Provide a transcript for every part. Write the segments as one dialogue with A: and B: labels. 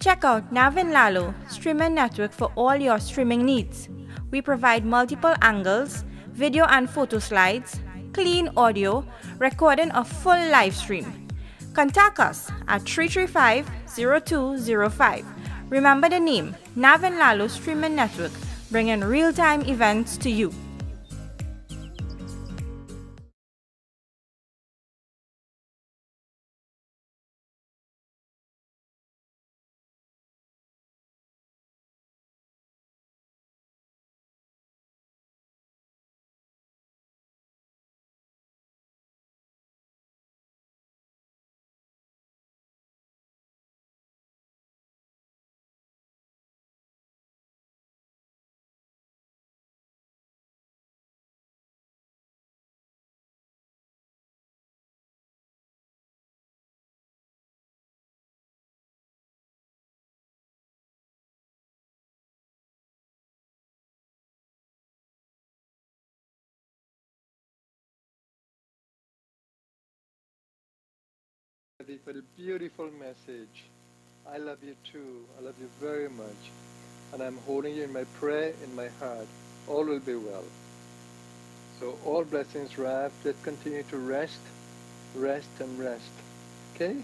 A: Check out Navin Lalo streaming network for all your streaming needs. We provide multiple angles, video and photo slides, clean audio, recording a full live stream. Contact us at 335-0205. Remember the name, Navin Lalo Streaming Network, bringing real-time events to you.
B: For the beautiful message. I love you too. I love you very much. And I'm holding you in my prayer, in my heart. All will be well. So all blessings, Rav. Let's continue to rest, rest and rest. Okay?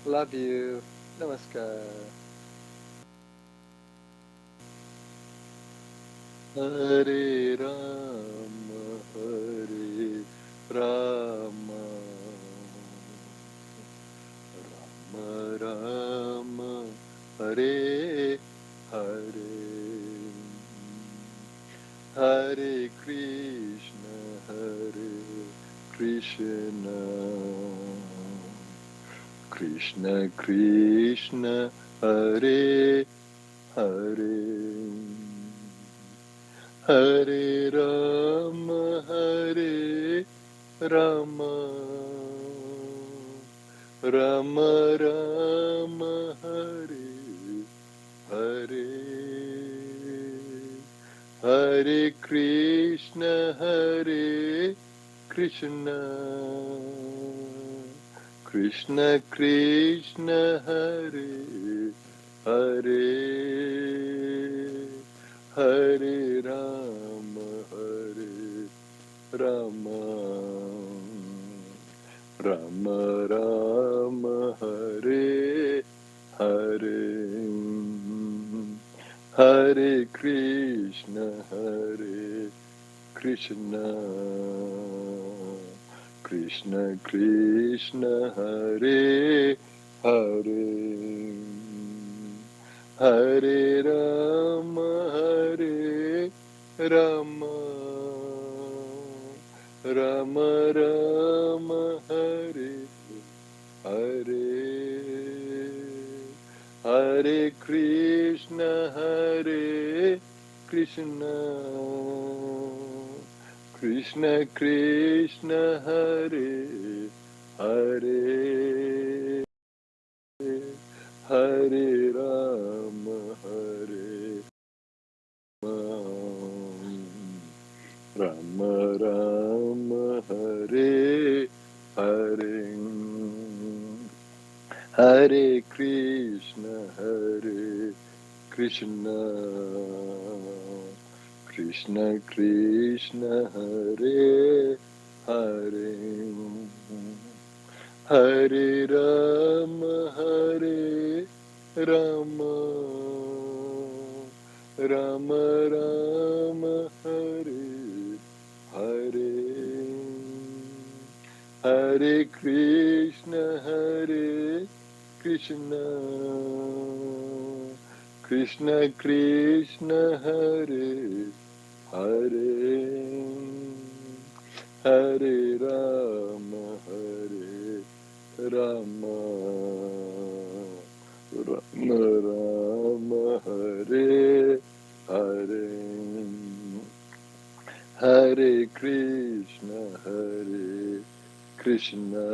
B: Love you. Namaskar. Hare Rama, Hare Rama, Rama Rama, Hare Hare, Hare Krishna, Hare Krishna, Krishna Krishna, Hare Hare, Hare Rama, Hare Rama, Rama Rama, Hare Hare, Hare Krishna, Hare Krishna, Krishna Krishna, Hare Hare, Hare Rama, Hare Rama, Rama Rama, Hare Hare, Hare Krishna, Hare Krishna, Krishna Krishna, Hare Hare, Hare Rama, Hare Rama, Rama Rama, Hare Hare, Hare Krishna, Hare Krishna, Krishna Krishna, Hare Hare, Hare Rama, Hare Rama, Rama, Hare Hare, Hare Krishna, Hare Krishna, Krishna Krishna, Hare Hare, Hare Rama, Hare Rama, Rama Rama, Hare Hare, Hare Krishna, Hare Krishna, Krishna Krishna, Hare Hare, Hare Rama, Hare Rama, Rama Rama, Hare Hare, Hare Krishna, Hare Krishna,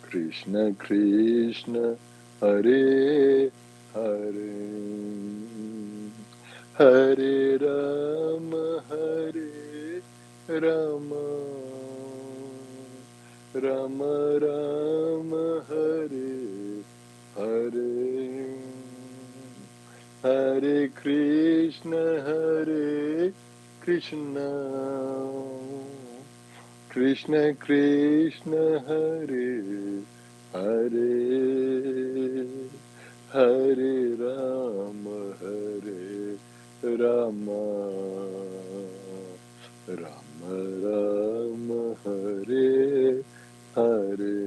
B: Krishna Krishna, Hare Hare, Hare Rama, Hare Rama, Rama Rama, Hare Hare. Hare Krishna, Krishna Krishna, Hare Hare, Hare Rama, Rama Rama, Rama, Hare Hare,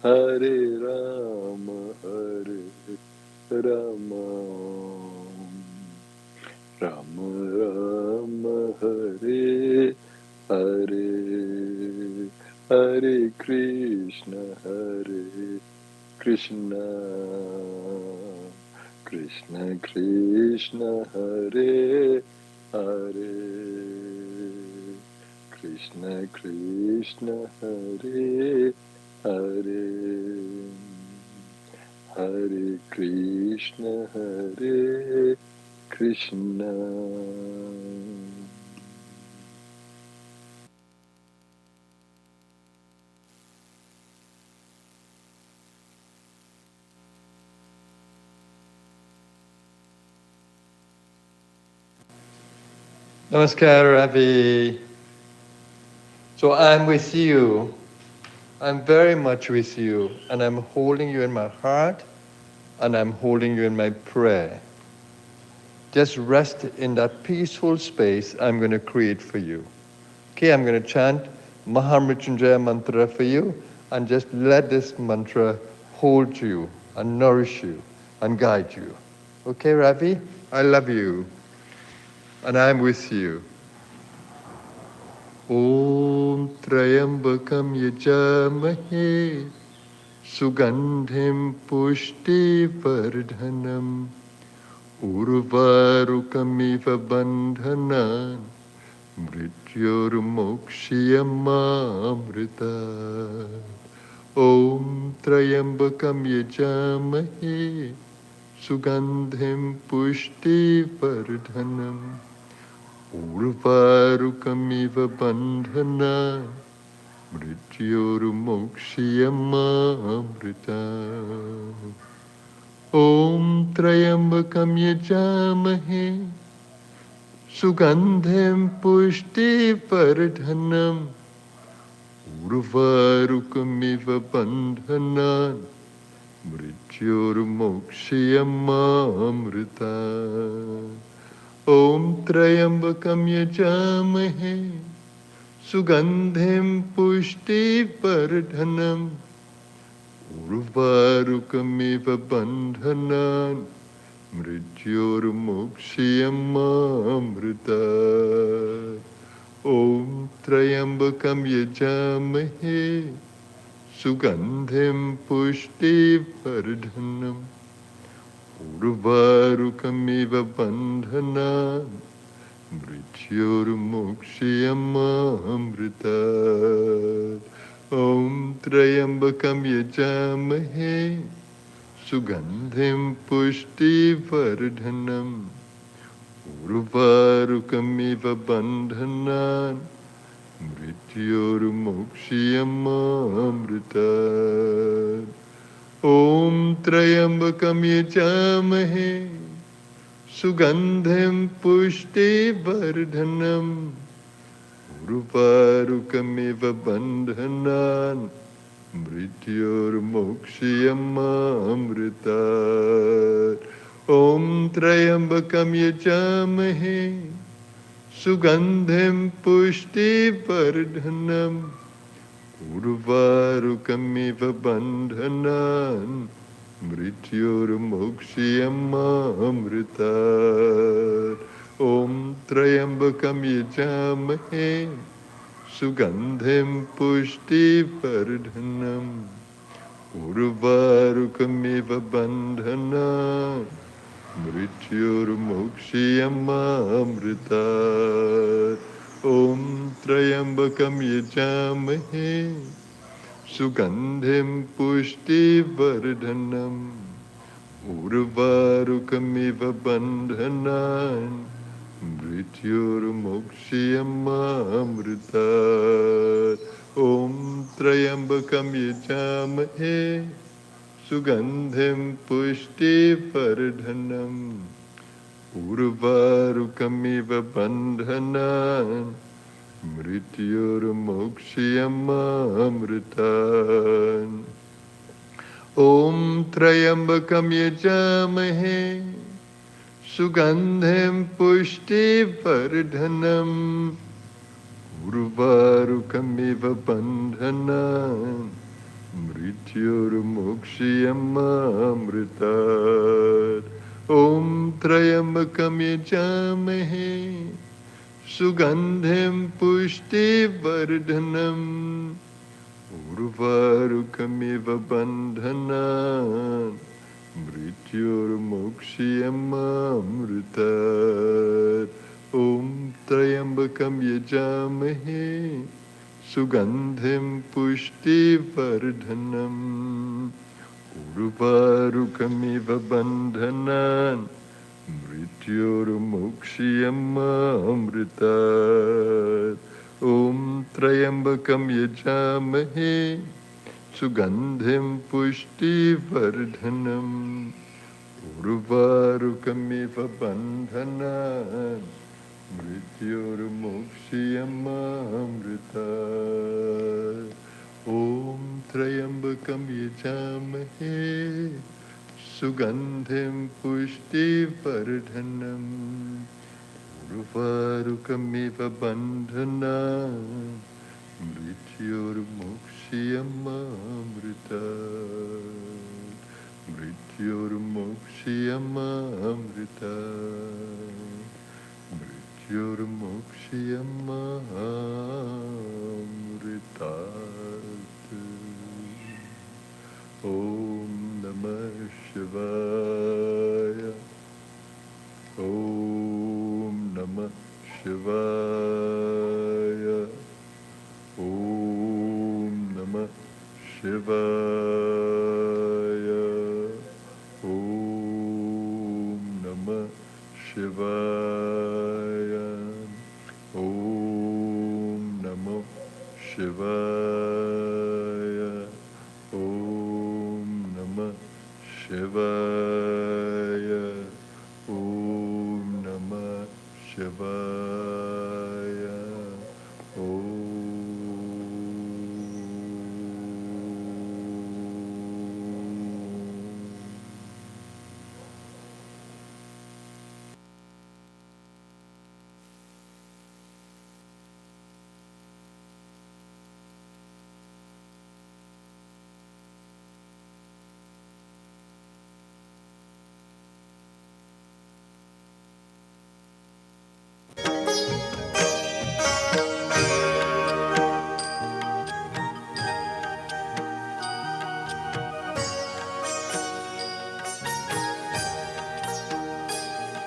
B: Hare Rama, Rama Rama, Rama, Hare Hare, Hare Krishna, Krishna Krishna, Hare Hare, Krishna Krishna, Hare Hare, Hare Krishna, Hare Krishna.
C: Namaskar, Ravi. So I'm with you. I'm very much with you. And I'm holding you in my heart. And I'm holding you in my prayer. Just rest in that peaceful space I'm going to create for you. Okay, I'm going to chant Mahamrityunjaya mantra for you. And just let this mantra hold you and nourish you and guide you. Okay, Ravi? I love you. And I'm with you. ॐ त्र्यम्बकं यजामहे सुगन्धिं पुष्टिवर्धनम् उर्वारुकमिव बन्धनान् मृत्योर्मोक्ष्यमामृतात् ॐ त्र्यम्बकं यजामहे सुगन्धिं पुष्टिवर्धनम् उर्वारुकमिव बन्धनान् मृत्योर्मोक्ष्यमामृतात् ॐ त्र्यम्बकं यजामहे सुगन्धिं पुष्टिवर्धनम् उर्वारुकमिव बन्धनान् मृत्योर्मोक्ष्यमामृतात् ॐ त्र्यम्बकं यजामहे सुगन्धिं पुष्टिवर्धनम् उर्वारुकमिव बन्धनान् मृत्योर्मोक्ष्यमामृतात् ॐ त्र्यम्बकं यजामहे सुगन्धिं पुष्टिवर्धनम् उर्वारुकमिव बन्धनान् मृत्योर्मोक्ष्यमामृतात् ॐ त्र्यम्बकं यजामहे सुगन्धिं पुष्टिवर्धनम् उर्वारुकमिव बन्धनान् मृत्योर्मोक्ष्यमामृतात् ॐ त्र्यम्बकं यजामहे सुगन्धिं पुष्टिवर्धनम् उर्वारुकमिव बन्धनान् मृत्योर्मोक्ष्यमामृतात् ॐ त्र्यम्बकं यजामहे सुगन्धिं पुष्टिवर्धनम् उर्वारुकमिव बन्धनान् मृत्योर्मोक्ष्यमामृतात् ॐ त्र्यम्बकं यजामहे सुगन्धिं पुष्टिवर्धनम् उर्वारुकमिव बन्धनान् मृत्योर्मोक्ष्यमामृतात् ॐ त्र्यम्बकं यजामहे सुगन्धिं पुष्टिवर्धनम् उर्वारुकमिव बन्धनान् मृत्योर्मोक्ष्यमामृतात् ॐ त्र्यम्बकं यजामहे सुगन्धिं पुष्टिवर्धनम् उर्वारुकमिव बन्धनान् मृत्युर्मोक्ष्यमामृतान् ॐ त्र्यम्बकं यजामहे सुगन्धिं पुष्टिवर्धनम् उर्वारुकमिव बन्धनान् मृत्युर्मोक्ष्यमामृतात् ॐ त्र्यम्बकं यजामहे सुगन्धिं पुष्टिवर्धनम् उर्वारुकमिव बन्धनान् मृत्युर्मोक्ष्यमामृतात् ॐ त्र्यम्बकं यजामहे सुगन्धिं पुष्टिवर्धनम् उर्वारुकमिव बन्धनान् मृत्युर्मोक्ष्यमामृतात् ॐ त्र्यम्बकं यजामहे सुगन्धिं पुष्टिवर्धनम् उर्वारुकमिव बन्धनान् मृत्युर्मोक्ष्यमामृतात् ॐ त्र्यम्बकं यजामहे सुगन्धिं पुष्टिवर्धनम् उर्वारुकमिव बन्धनान् मृत्युर्मोक्ष्यमामृतात् मृत्युर्मोक्ष्यमामृतात् मृत्युर्मोक्ष्यमामृतात् ॐ नमः शिवाय ॐ नमः शिवाय ॐ नमः शिवाय ॐ नमः शिवाय ॐ नमः शिवाय ॐ नमः शिवाय ॐ नमः शिवाय ॐ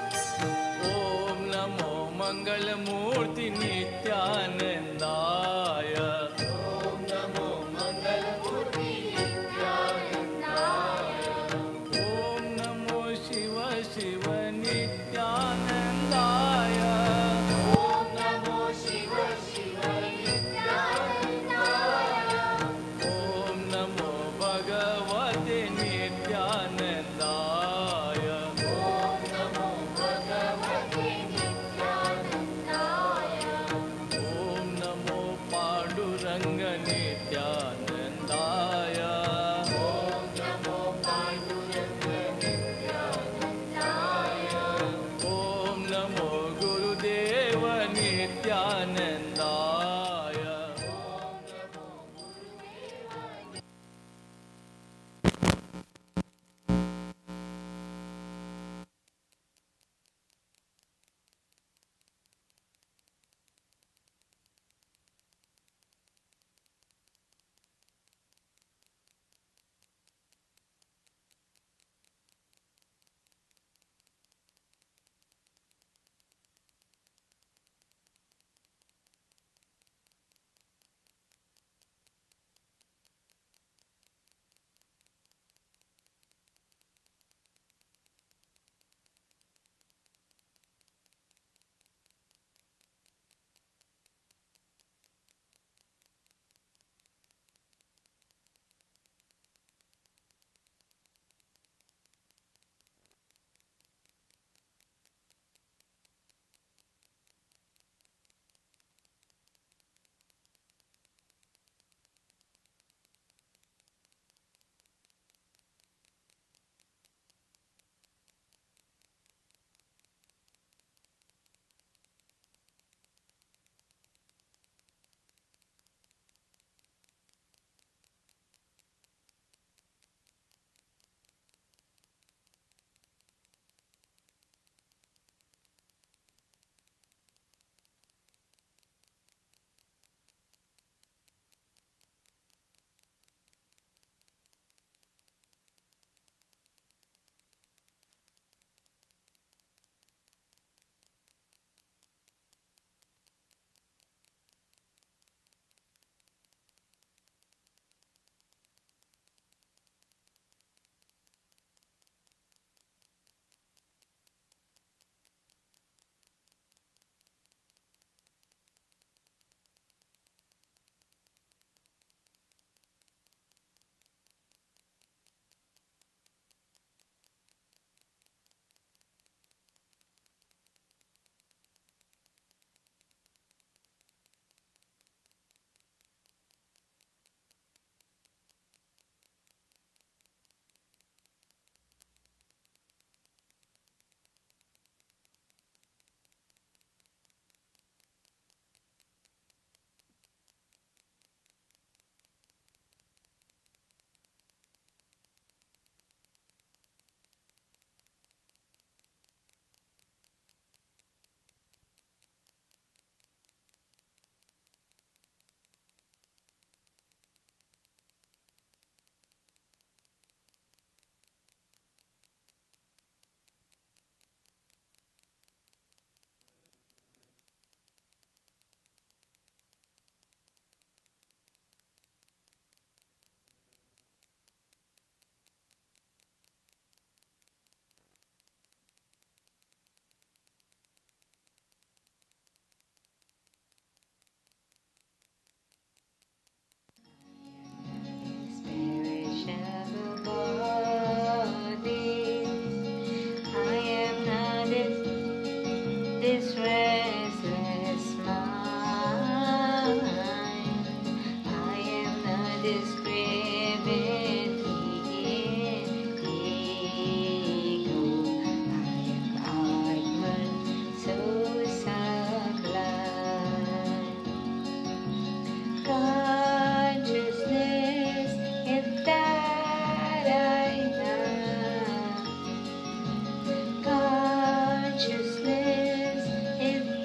D: ॐ नमो मङ्गलमूर्ति नित्यानन्दाय ॐ नमो मङ्गलमूर्ति नित्यानन्दाय ॐ नमो शिव शिव नित्यानन्दाय ॐ नमो शिव शिव नित्यानन्दाय ॐ नमो भगवते नित्यानन्दाय ॐ नमो पाण्डुरङ्ग नित्यानन्दाय ॐ नमो पाण्डुरङ्ग नित्यानन्दाय ॐ नमो गुरुदेव नित्यानन्दाय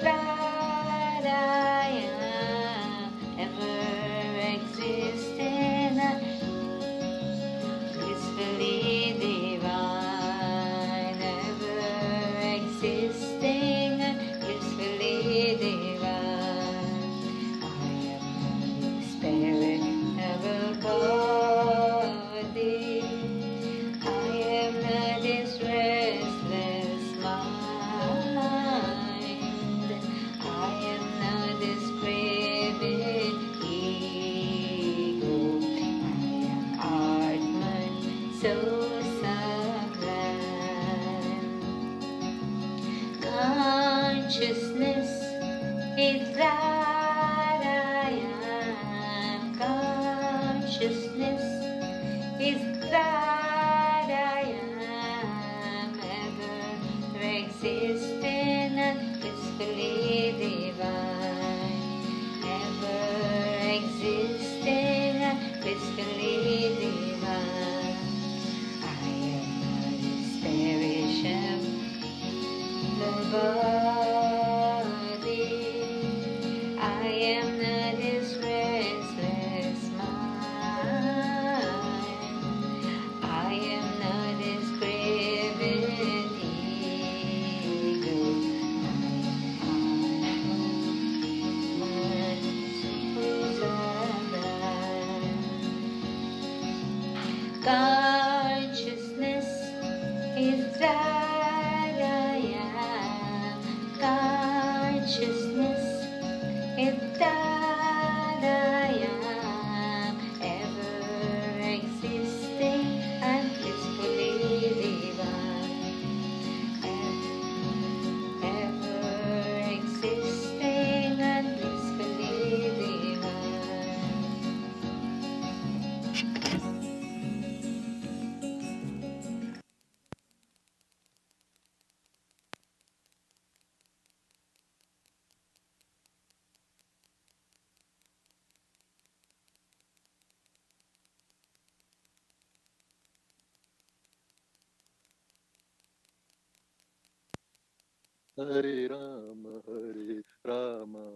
E: that I am ever existing, blissfully divine, ever existing, blissfully divine. I am the spirit, ever body. I am not this restless mind. I am not this craving ego. I am Atman, so sublime. Consciousness is that I am. Consciousness is that I am, ever existing and blissfully divine, ever existing and blissfully divine. I am not this perishable body. I am not this restless mind. I am not this craving ego. I am consciousness is that I am. Consciousness is that I am, ever existing and blissfully divine, ever existing and blissfully divine.
C: Hare Rama, Rama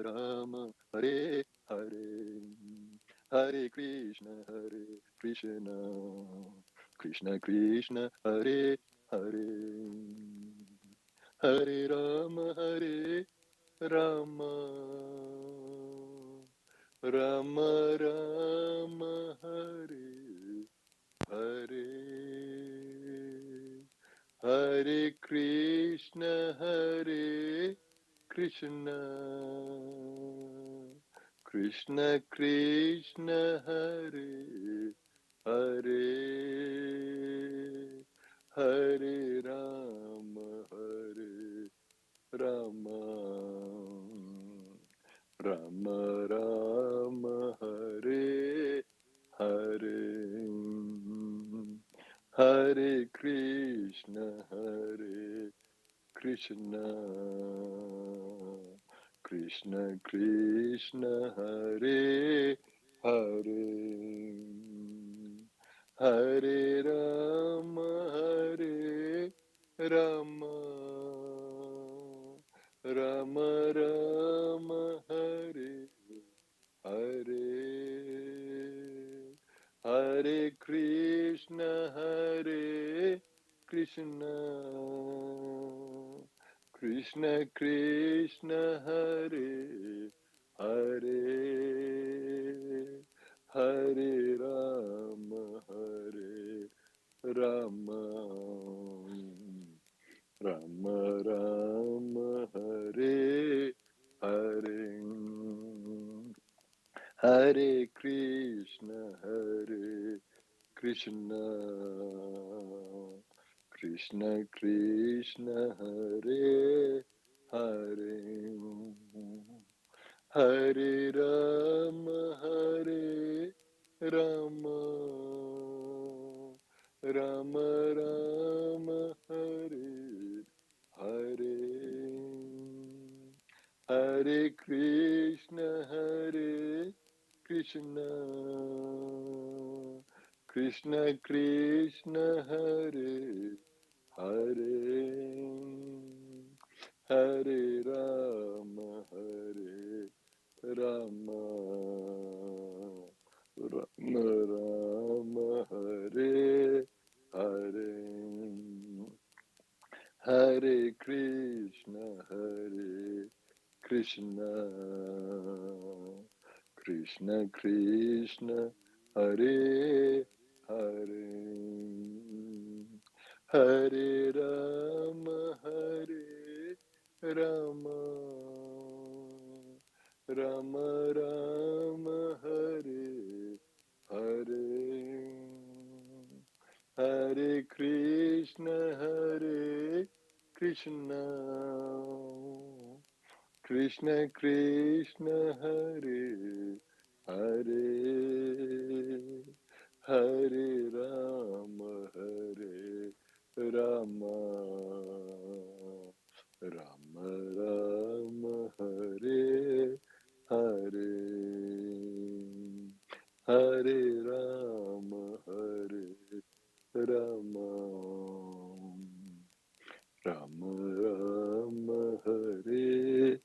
C: Rama, Hare Hare, Hare Krishna, Krishna Krishna, Hare Hare, Hare Rama, Rama Rama, Hare Hare, Hare Krishna, Krishna Krishna, Hare Hare, Hare Rama, Rama Rama, Hare Hare, Hare Krishna, Krishna Krishna, Hare Hare, Hare Rama, Rama Rama, Hare Hare, Hare Krishna, Krishna Krishna, Hare Hare, Hare Rama, Rama Rama, Hare Hare, Hare Krishna, Krishna Krishna, Hare Hare, Hare Rama, Rama Rama, Hare Hare, Hare Krishna, Krishna Krishna, Hare Hare,
B: Hare Rama, Rama, Rama Rama, Hare. Hare Krishna, Krishna, Krishna Krishna, Hare Hare, Hare Rama, Rama, Rama Rama, Hare Hare. Hare Krishna, Krishna, Krishna Krishna, Hare Hare, Hare Rama, Rama, Rama Rama, Hare Hare, Hare Rama, Rama, Rama Rama, Hare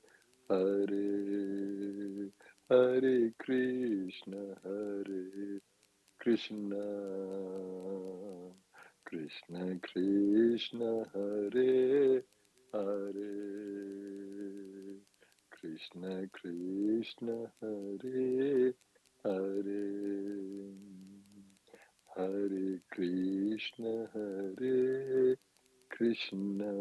B: Hare, Hare Krishna, Krishna, Krishna Krishna, Hare Hare, Krishna Krishna, Hare Hare, Hare Krishna, Hare Krishna.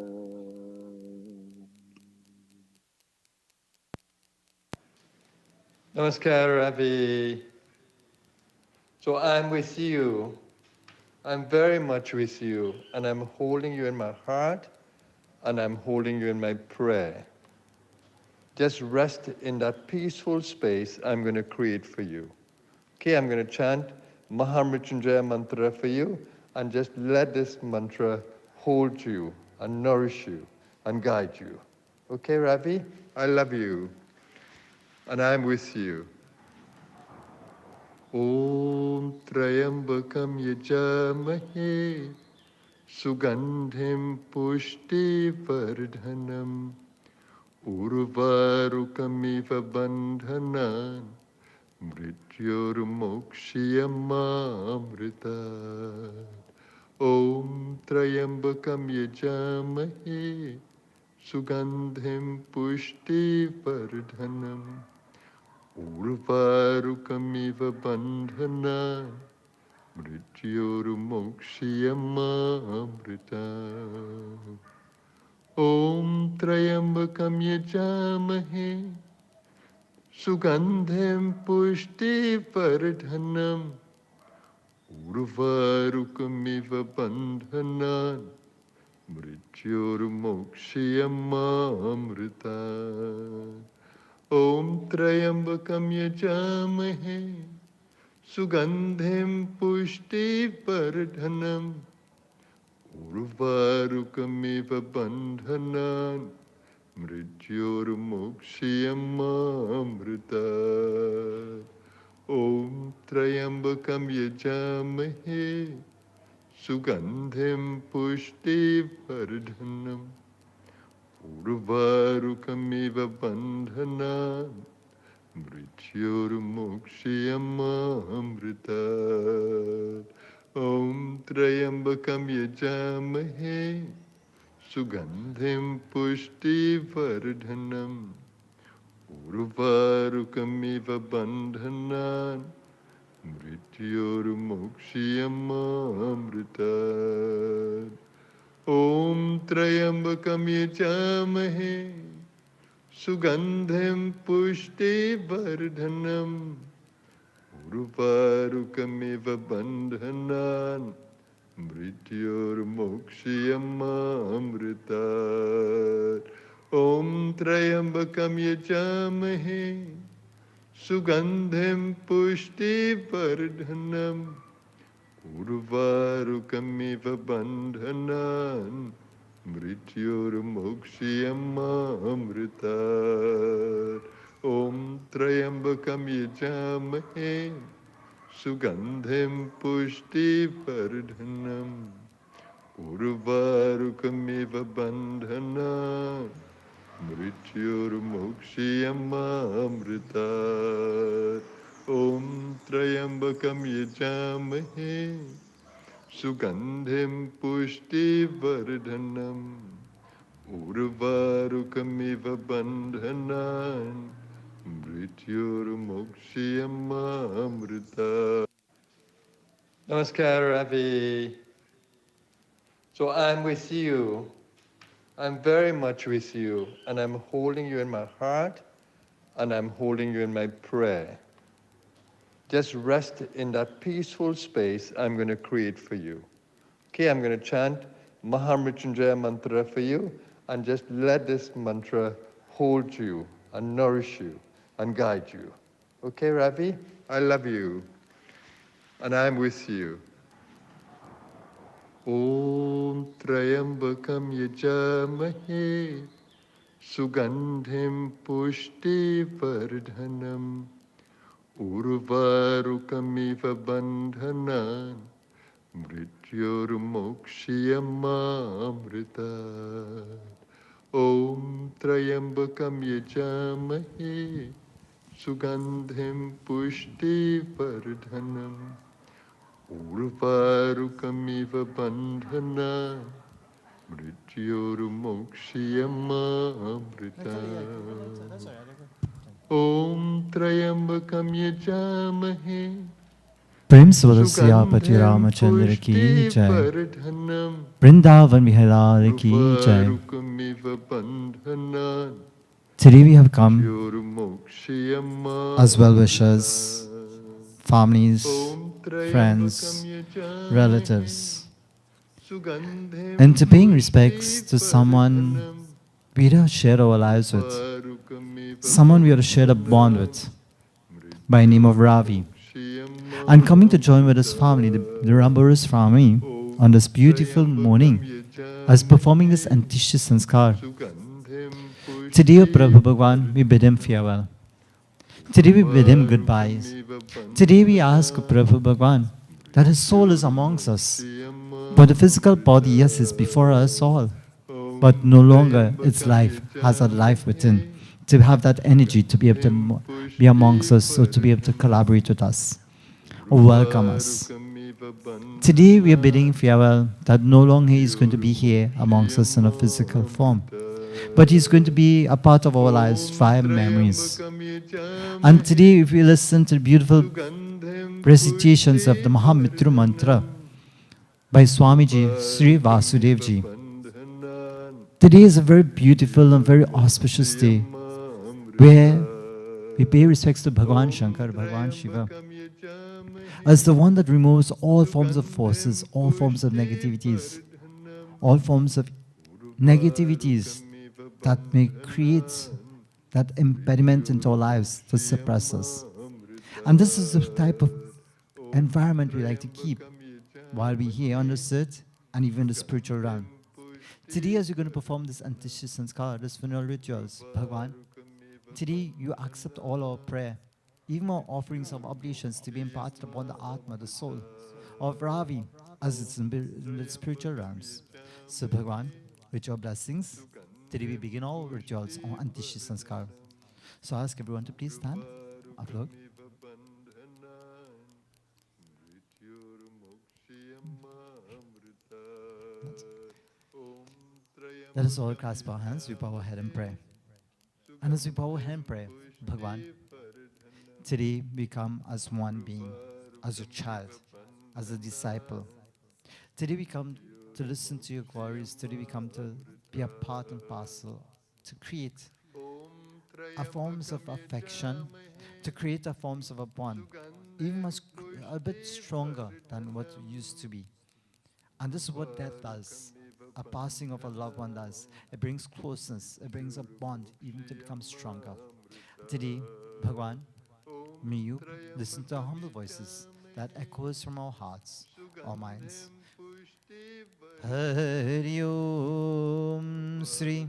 C: Namaskar, Ravi. So I'm with you. I'm very much with you, and I'm holding you in my heart, and I'm holding you in my prayer. Just rest in that peaceful space I'm going to create for you. Okay, I'm going to chant Mahamrityunjaya mantra for you, and just let this mantra hold you and nourish you and guide you. Okay, Ravi? I love you, and I'm with you. Om Trayambakam Yajamahe Sugandhim Pushti Vardhanam Urvarukamiva Bandhanan Mrityurmokshiyamamrita. Om Trayambakam Yajamahe Sugandhim Pushti Vardhanam Urvarukamiva Bandhanan Mrityurmokshiyamamrita. Om Trayambakam Yajamahe Sugandhim Pushti Vardhanam Urvarukamiva Bandhanan Mrityurmokshiyamamrita. Om Trayambakam Yajamahe Sugandhim Pushti Vardhanam Urvarukamiva Bandhanan Mrityurmokshiyamamrita. Om Trayambakam Yajamahe Sugandhim Pushti Vardhanam Urvarukamiva Bandhanan Mrityurmokshiyamamrita. Om Trayambakam Yajamahe Sugandhim Pushti Vardhanam Urvarukamiva Bandhanan Mrityurmokshiyamamrita. Om Trayambakam Yajamahe Sugandhim Pushti Vardhanam Urvarukamiva Bandhanan Mrityurmokshiyamamrita. Om Trayambakam Yajamahe Sugandhim Pushti Vardhanam Urvarukamiva Bandhanan Mrityurmokshiyamamrita. Om Trayambakam Yajamahe Sugandhim Pushti Vardhanam Urvarukamiva Bandhanan मृत्युर्मुक्षीयमामृतात् ॐ त्र्यम्बकं यजामहे सुगन्धिं पुष्टिवर्धनम् उर्वारुकमिव बन्धनान् मृत्युर्मुक्षीयमामृतात्. Namaskar, Ravi. So I'm with you. I'm very much with you, and I'm holding you in my heart, and I'm holding you in my prayer. Just rest in that peaceful space I'm going to create for you. Okay, I'm going to chant Mahamrityunjaya mantra for you, and just let this mantra hold you and nourish you and guide you. Okay, Ravi? I love you, and I'm with you. ॐ त्र्यम्बकं यजामहे सुगन्धिं पुष्टिवर्धनम् उर्वारुकमिव बन्धनान् मृत्युर्मुक्षीयमामृतात् ॐ त्र्यम्बकं यजामहे सुगन्धिं पुष्टिवर्धनम् उर्वारुकमिव बन्धनान् मृत्युर्मुक्षीयमामृतात् ॐ त्र्यम्बकं यजामहे
F: प्रेम स्वरस्यापति रामचंद्र की जय। वृंदावन विहार की जय। Today we have come as well-wishers, families, friends, relatives, and to paying respects to someone we have shared our lives with, someone we have shared a bond with, by name of Ravi, and coming to join with his family, the Rambharose family, on this beautiful morning, as performing this Antishya Sanskar. Today, O Prabhu Bhagwan, we bid him farewell. Today we bid him goodbyes. Today we ask Prabhu Bhagwan that his soul is amongst us. But the physical body, yes, is before us all. But no longer its life has a life within to have that energy to be able to be amongst us or to be able to collaborate with us or welcome us. Today we are bidding farewell that no longer he is going to be here amongst us in a physical form. But he's going to be a part of our lives via memories. And today, if we listen to the beautiful recitations of the Mahamitru Mantra by Swamiji Sri Vasudevji, today is a very beautiful and very auspicious day where we pay respects to Bhagavan Shankar, Bhagavan Shiva, as the one that removes all forms of forces, all forms of negativities, all forms of negativities that may create that impediment into our lives to suppress us. And this is the type of environment we like to keep while we're here on this earth and even the spiritual realm. Today, as you're going to perform this Antishya Sanskar, this funeral rituals, Bhagwan, today you accept all our prayer, even our offerings of oblations to be imparted upon the Atma, the soul of Ravi, as it's in the spiritual realms. So, Bhagwan, with your blessings, today we begin all rituals on Antishya Sanskar. So I ask everyone to please stand. Upload. Let us all clasp our hands, we bow our head and pray. And as we bow our head and pray, Bhagwan, today we come as one being, as a child, as a disciple. Today we come to listen to your glories. Today we come to be a part and parcel, to create a forms of affection, to create a forms of a bond, even a bit stronger than what it used to be. And this is what death does. A passing of a loved one does. It brings closeness. It brings a bond even to become stronger. Today, Bhagwan, may you listen to our humble voices that echoes from our hearts, our minds. Hari Om Sri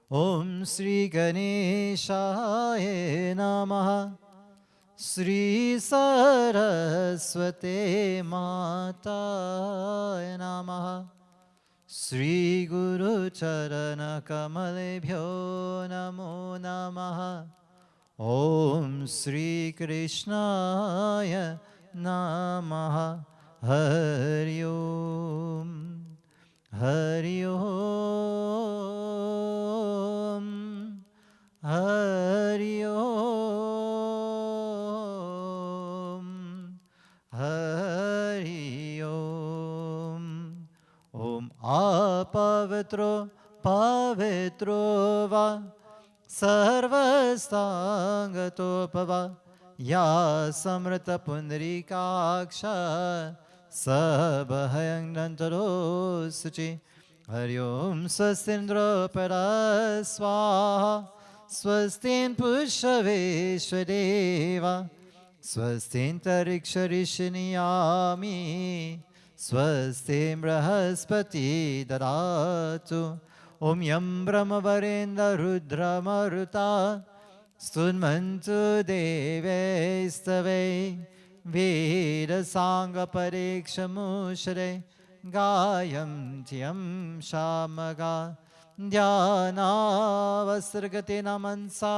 F: Om Sri Ganeshaya Namaha Sri Saraswate Mataya Namaha Sri Guru Charana Kamalebhyo Namo Namaha. Om Sri Krishnaya Namaha. Hari Om. Hari Om. Hari Om. Hari Om. Om apavitro pavitro va sarvastangatopava ya samrita pundarikaksha sabhayang nantaro suchi. Hari Om swastindra paraswaha swastin pushaveshwadeva स्वस्तिन्तरिक्षरिषिनियामि स्वस्ति बृहस्पति ददातु ॐ यं ब्रह्मवरेन्द्ररुद्रमरुता स्तुन्वन्तु देवैस्तवै वेदसाङ्गपरीक्षमुषरे गायन्ति यं शामगा ध्यानावसर्गतेन मनसा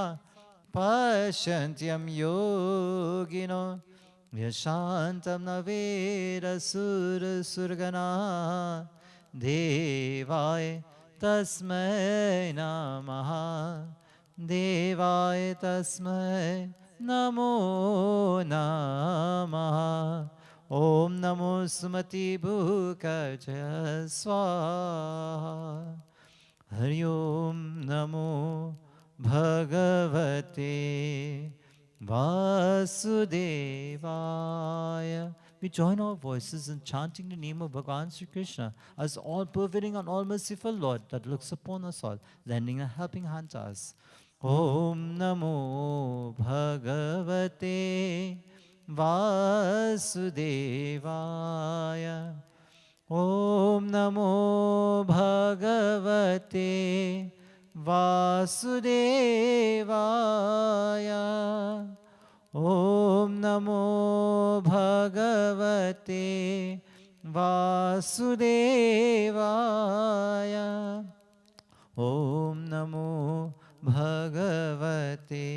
F: पश्यन्त्यं योगिनो यशान्तं न वेदसुरसुरगणाः देवाय तस्मै नमः देवाय तस्मै नमो नमः ॐ नमो सुमतिभूकजय स्वाहा हरि ओं नमो भगवते Vasudevaya. We join our voices in chanting the name of Bhagavan Sri Krishna as all pervading and all merciful Lord that looks upon us all, lending a helping hand to us. Om Namo Bhagavate Vasudevaya. Om Namo Bhagavate Vasudevaya. Om Namo Bhagavate Vasudevaya. Om Namo Bhagavate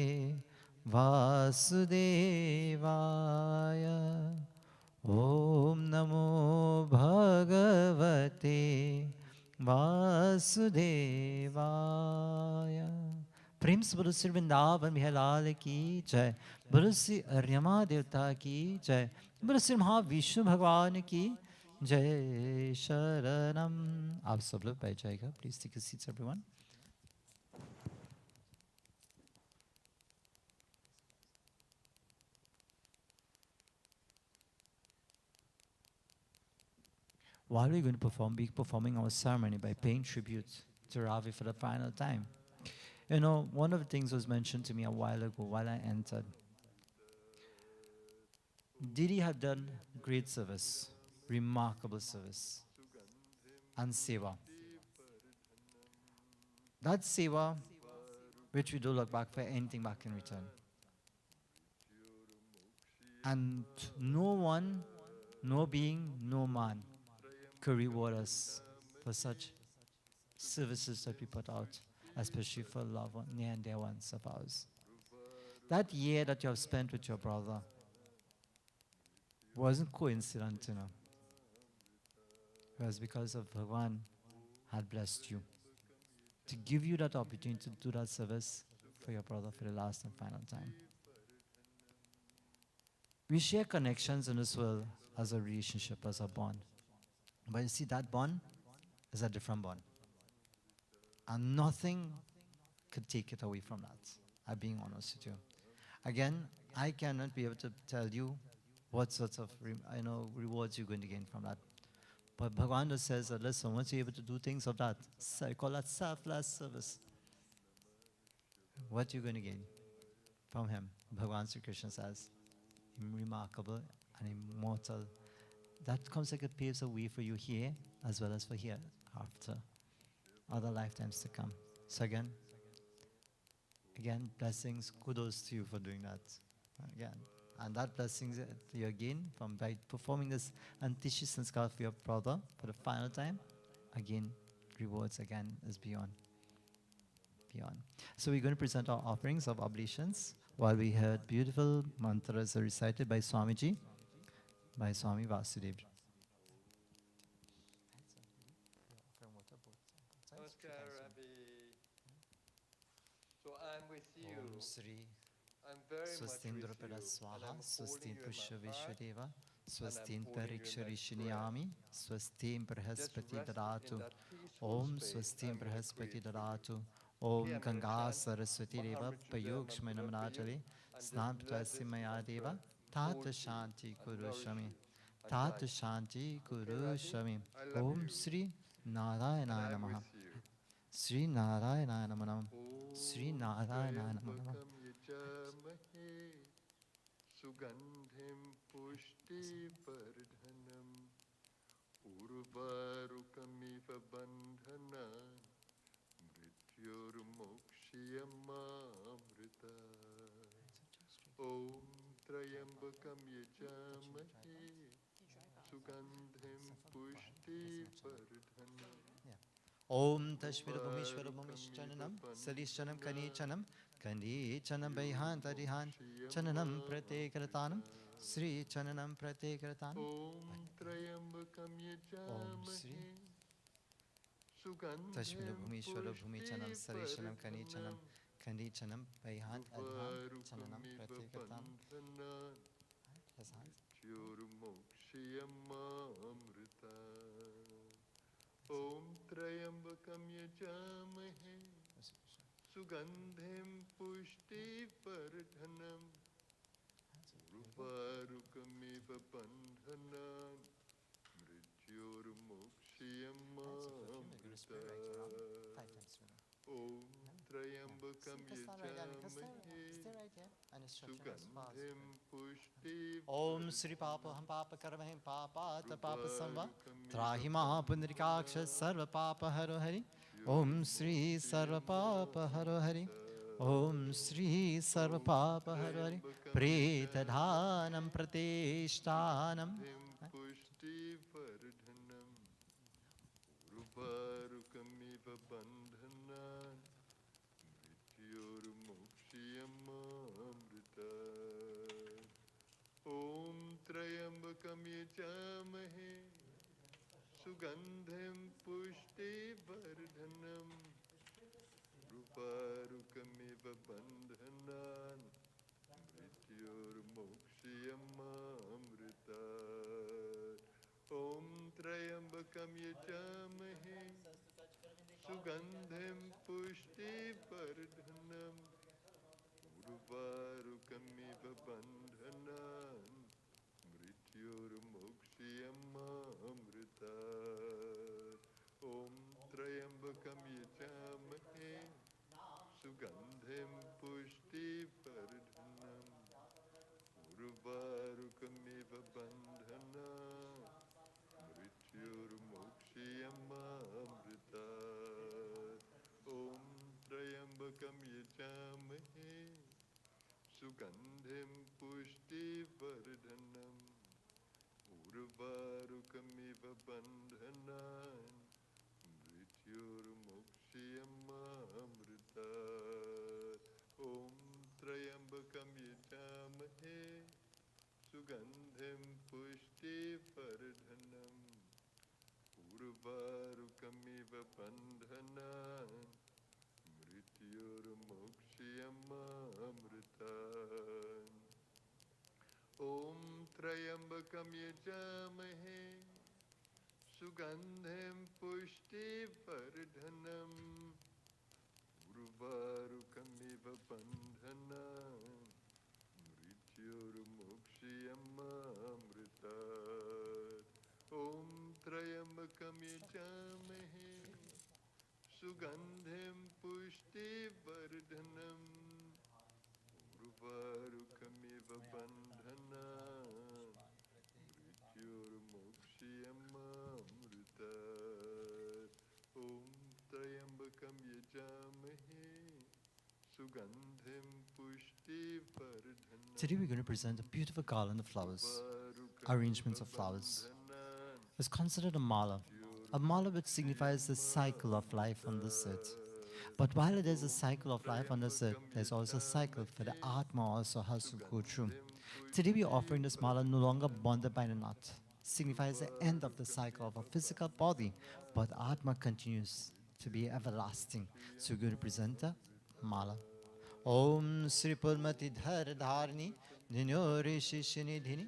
F: Vasudevaya. Om Namo Bhagavate Vasudevaya. प्रेम से बोलो श्री वृंदावन बिहार की जय, बोलो श्री अर्यमा देवता की जय, बोलो श्री महाविष्णु भगवान की जय शरणम. आप सब लोग बैठ जाएगा. Please take a seat everyone. While we're going to be performing our ceremony by paying tribute to Ravi for the final time. You know, one of the things was mentioned to me a while ago while I entered. Didi had done great service, remarkable service, and seva. That seva, which we do look back for anything back in return. And no one, no being, no man could reward us for such services that we put out, especially for loved ones, near and dear ones of ours. That year that you have spent with your brother wasn't coincident, you know. It was because of Bhagavan had blessed you to give you that opportunity to do that service for your brother for the last and final time. We share connections in this world as a relationship, as a bond. But you see, that bond is a different bond. And nothing could take it away from that. I'm being honest with you. Again, I cannot be able to tell you what sorts of rewards you're going to gain from that. But Bhagavan just says that, listen, once you're able to do things of that, I call that selfless service. What you're going to gain from him, Bhagavan Sri Krishna says, remarkable and immortal. That comes like it paves a way for you here as well as for here after other lifetimes to come. So again, blessings, kudos to you for doing that. Again, and that blessings to you again from by performing this Antishi Sanskar for your brother for the final time. again, rewards again is beyond. So we're going to present our offerings of oblations while we heard beautiful mantras recited by Swamiji, by Swami Vasudev.
C: Namaskar, Ravi. So I'm with you.
F: Om Sri
C: I'm very much
F: Swastin
C: with
F: Drupada
C: you. And
F: Swaha,
C: I'm
F: Swastin
C: holding you in
F: Pushya
C: my heart.
F: Vishwadeva,
C: And
F: Swastin
C: I'm holding you in my prayer.
F: Pariksharishiniami, Swastin
C: Just
F: Brahaspati
C: rest in
F: Dadatu,
C: that peaceful
F: Om
C: space.
F: Swastin
C: I'm going to
F: Brahaspati
C: create for you.
F: Dadatu,
C: Okay,
F: Om
C: I'm going to
F: Ganga
C: chant
F: Saraswati Deva,
C: Mahamrityunjaya
F: Payokshmanam
C: mantra for you.
F: Rajale,
C: And just
F: Snam
C: let this
F: Tvasimaya Deva,
C: mantra
F: Tata
C: hold to you
F: Shanti
C: and nourish
F: Kurushami,
C: you and
F: Tata
C: guide you.
F: Shanti
C: Okay, Ravi?
F: Kurushami,
C: I love
F: Om
C: you.
F: Sri
C: And
F: Narayana
C: I'm
F: Namaha,
C: with you.
F: Sri Narayana Namaha, Sri
C: Om
F: Narayana Namaha.
C: Trayambakam Yajamahe Sugandhim Pushtivardhanam Urvarukamiva Bandhana Mrityurmokshiyamamrita Om Trayambakam Yajamahe Sugandhim Pushtivardhanam
F: Om Tashvira Bhumishvara Bhumishchananam Salishchanam Kanichanam Kanichanam Bhayantarihan Chananam Pratekratanam Sri Chananam Pratekratanam
C: Om Trayambakam
F: Om Sri
C: Yajamahe
F: Tashvira
C: Sugandhim
F: Bhumishvara Bhumichanam Salishchanam Kanichanam
C: Pushtivardhanam
F: Kanichanam Bhayantarihan Chananam Pratekratanam
C: Urvarukamiva
F: Yes, hands.
C: Mrityurmokshiyamamrita Om Trayambakam Yajamahe Sugandhim Pushtivardhanam Urvarukamiva Bandhanan Mrityurmokshiyamamrita Om Trayambakam Yajamahe Sugandhim
F: Om Sri Papa Ham Papa Karamahim Papa Ta Papa Samva Trahima Pundrikaksha Sarva Papa Haro Hari Om Sri Sarva Papa Haro Hari Om Sri Sarva Papa Haro Hari Pretadhanam Pratishtanam
C: Pushtivardhanam Urvarukamiva Bandhanan Mrityurmokshiyamamrita Om Trayambakam Yajamahe Sugandhim Pushtivardhanam Urvarukamiva Bandhanan Mrityurmokshiyamamrita Om Trayambakam Yajamahe Sugandhim Pushtivardhanam Urvarukamiva Bandhanan Mrityurmokshiyamamrita Om Trayambakam Yajamahe Sugandhim Pushtivardhanam Urvarukamiva Bandhanan Mrityurmokshiyamamrita Om Trayambakam Yajamahe Sugandhim Pushtivardhanam Urvarukamiva Bandhanan Mrityurmokshiyamamrita Om Trayambakam Yajamahe Sugandhim Pushtivardhanam Urvarukamiva Bandhanan Mrityurmokshiyamamrita Om Trayambakam Yajamahe Sugandhim Pushtivardhanam Urvarukamiva Bandhanan Mrityurmokshiyamamrita Om Trayambakam Yajamahe Sugandhim Pushtivardhanam Urvarukamiva Bandhanan Mrityurmokshiyamamrita Om Trayambakam Yajamahe Sugandhim Pushtivardhanam
F: Today we're going to present a beautiful garland of flowers, arrangements of flowers. It's considered a mala, A mala which signifies the cycle of life on this earth. But while it is a cycle of life on this earth, there's also a cycle for the Atma also has to go through. Today we are offering this mala no longer bonded by the knot. Signifies the end of the cycle of a physical body, but Atma continues to be everlasting. So we're going to present the mala. Om Sri Purmati Dhar Dharni Dinori Shishini Dhini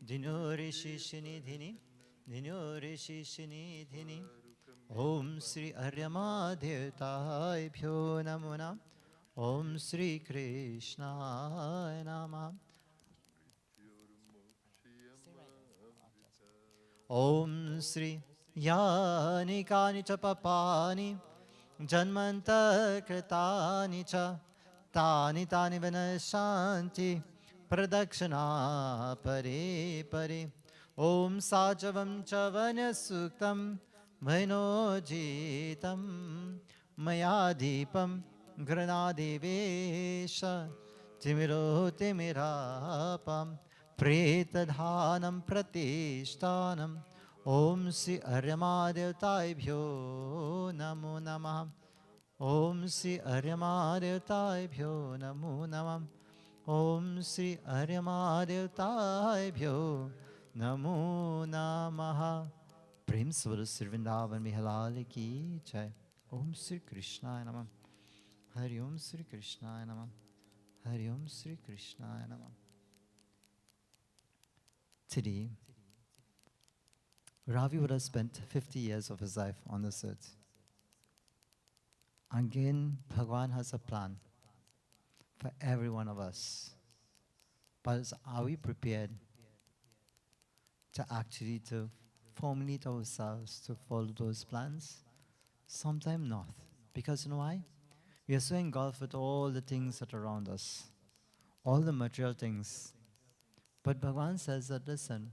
F: Dinori Shishini Dhini Dinori Shishini Dhini Om Sri Aryama Devtai Bhyo Namo Nam Om Sri Krishna Nama Om Sri Yani Kani Chapapani Janmanta Kritani Cha Tani Tani Vanashanti Pradakshana Pare Pare Om Sajavam Chavanya Suktam Vainojitam Mayadipam Granadevesha Timiro Timirapam Pretadhanam Pratishtanam Om Sri Aryamadevtaibhyo Namo Namah Om Sri Aryamadevtaibhyo Namo Namah Om Sri Aryamadevtaibhyo Namo Namah Prem Svara Sirvindavan Mihalali Ki Jai Om Sri Krishna Namah Hari Om Sri Krishna Namah Hari Om Sri Krishna Namah. Today, Ravi would have spent 50 years of his life on this earth. Again, Bhagwan has a plan for every one of us. But are we prepared to actually to formulate ourselves to follow those plans? Sometimes not. Because you know why? We are so engulfed with all the things that are around us, all the material things. But Bhagwan says that, listen,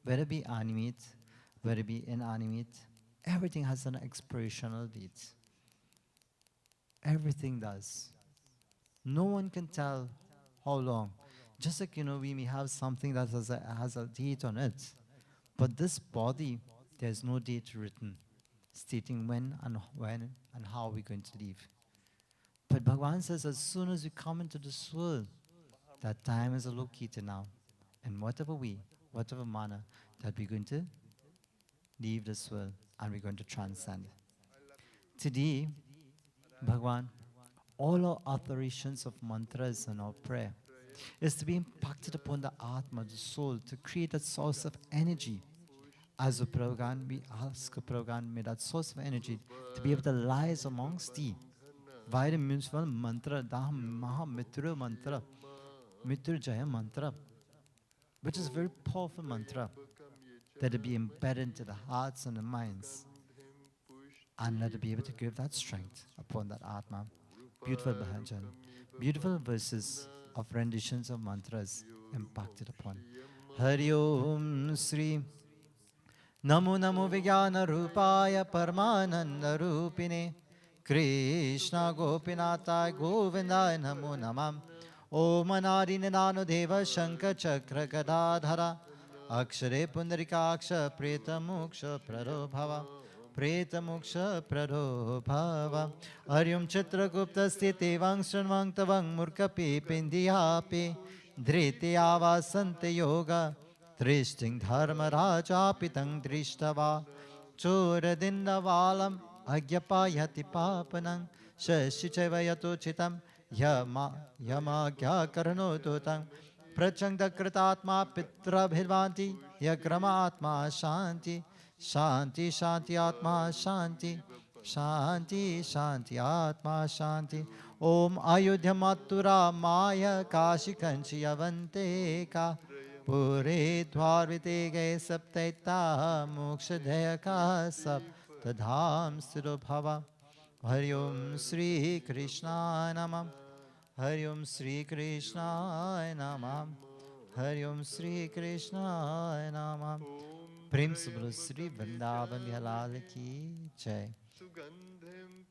F: whether it be animate, whether it be inanimate, everything has an expirational date. Everything does. No one can tell how long. Just like, we may have something that has a date on it. But this body, there's no date written stating when and how we're going to leave. But Bhagwan says as soon as we come into this world, that time is allocated now. And whatever manner that we're going to leave this world and we're going to transcend. Today, Bhagwan, all our adorations of mantras and our prayer is to be impacted upon the Atma, the soul, to create a source of energy. As a Prabhupada, we ask Prabhupada, may that source of energy to be able to rise amongst thee via the municipal mantra, Daham Maha Mitra mantra, Mitra Jaya mantra, which is a very powerful mantra that it be embedded into the hearts and the minds, and let it be able to give that strength upon that Atma. Beautiful bhajan, beautiful verses of renditions of mantras impacted upon. Hari Om Sri Namo Namo Vijnana Rupaya Paramananda Rupine Krishna Gopinata Govindaya Namo Namam Om Anadi Nidano Deva Shankar Chakra Gadadhara Akshare Pundarikaksha Preta Moksha Prado Bhava Preta Moksha Prado Bhava Aryum Chitra Gupta Sthiti Vang Shanvang Tavang Murkapi Pindiyapi Dhriti Avasante Yoga Trishting Dharma Raja Pitang Drishtava Choradindavalam Agyapayati Papanang Shashichavayato Chitam Yamagya Karanototam Prachangda Kritatma Pitra Bhirvanti Yakramatma Shanti Shanti Shanti Atma Shanti Shanti Shanti Atma Shanti Om Ayodhya Mathura Maya Kashi Kanchi Avanteka Pure Dwarvite Gay Saptaita Moksha Dayaka Sap Tadham Siddho Bhava Hari Om Sri Krishna Namam Hari Om Sri Krishna Namam Hari Om Sri Krishna Namam Prem Subhra Sri Vrindavan Vihalal Ki Jai.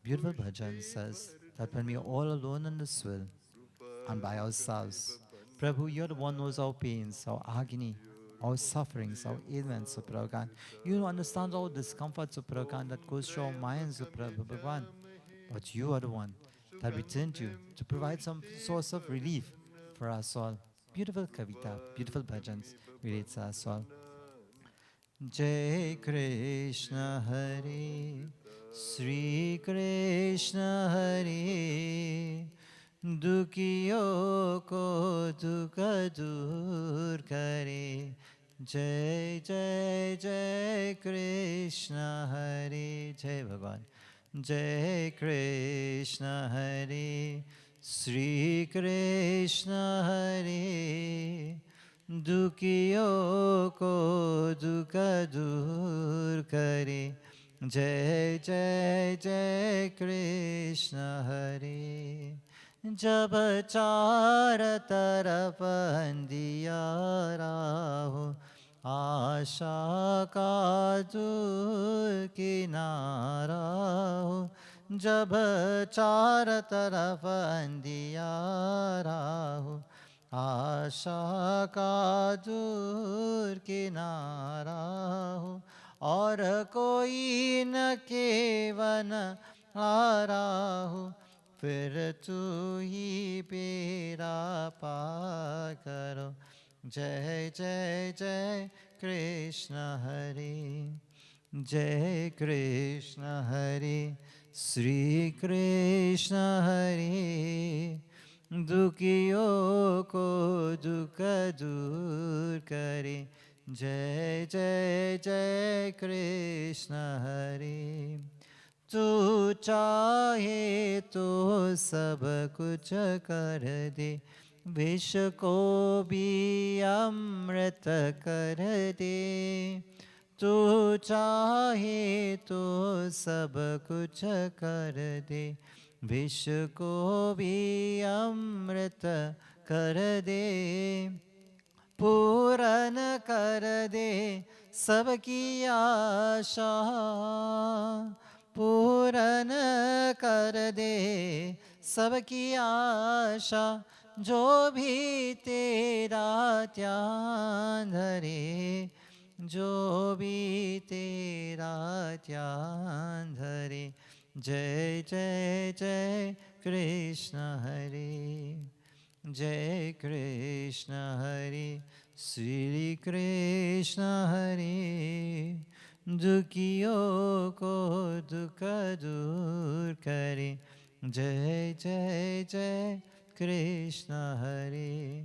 F: Beautiful bhajan says that when we are all alone in this world and by ourselves, Prabhu, you're the one who knows our pains, our agony, our sufferings, our ailments, O Prabhupada. You understand all discomforts, O Prabhupada, that goes through our minds, O Prabhupada. But you are the one that we turn to provide some source of relief for us all. Beautiful Kavita, beautiful bhajans relates us all. Jai Krishna Hare Sri Krishna Hare Dukhiyo ko dukha dur kare Jai Jai Jai Krishna Hare Jai Bhagwan Jai Krishna Hare Sri Krishna Hare दुखियों को दुख दूर करे जय जय जय कृष्ण हरे जब चार तरफ अंधियारा हो आशा का दूर किनारा हो जब चार तरफ अंधियारा हो आशा का दूर किनारा हो और कोई न केवन आ रहा हो फिर तू ही बेड़ा पार करो जय जय जय कृष्ण हरे जय कृष्ण हरे श्री कृष्ण हरे दुखियों को दुख दूर करे जय जय जय कृष्ण हरे तू चाहे तो सब कुछ कर दे विष को भी अमृत कर दे तू चाहे तो सब कुछ कर दे विष को भी अमृत कर दे पूरन कर दे सबकी आशा पूरन कर दे सबकी आशा जो भी तेरा ध्यान धरे जो भी तेरा ध्यान धरे जय जय जय कृष्ण हरे जय कृष्ण हरे श्री कृष्ण हरे दुखियों को दुख दूर करे जय जय जय कृष्ण हरे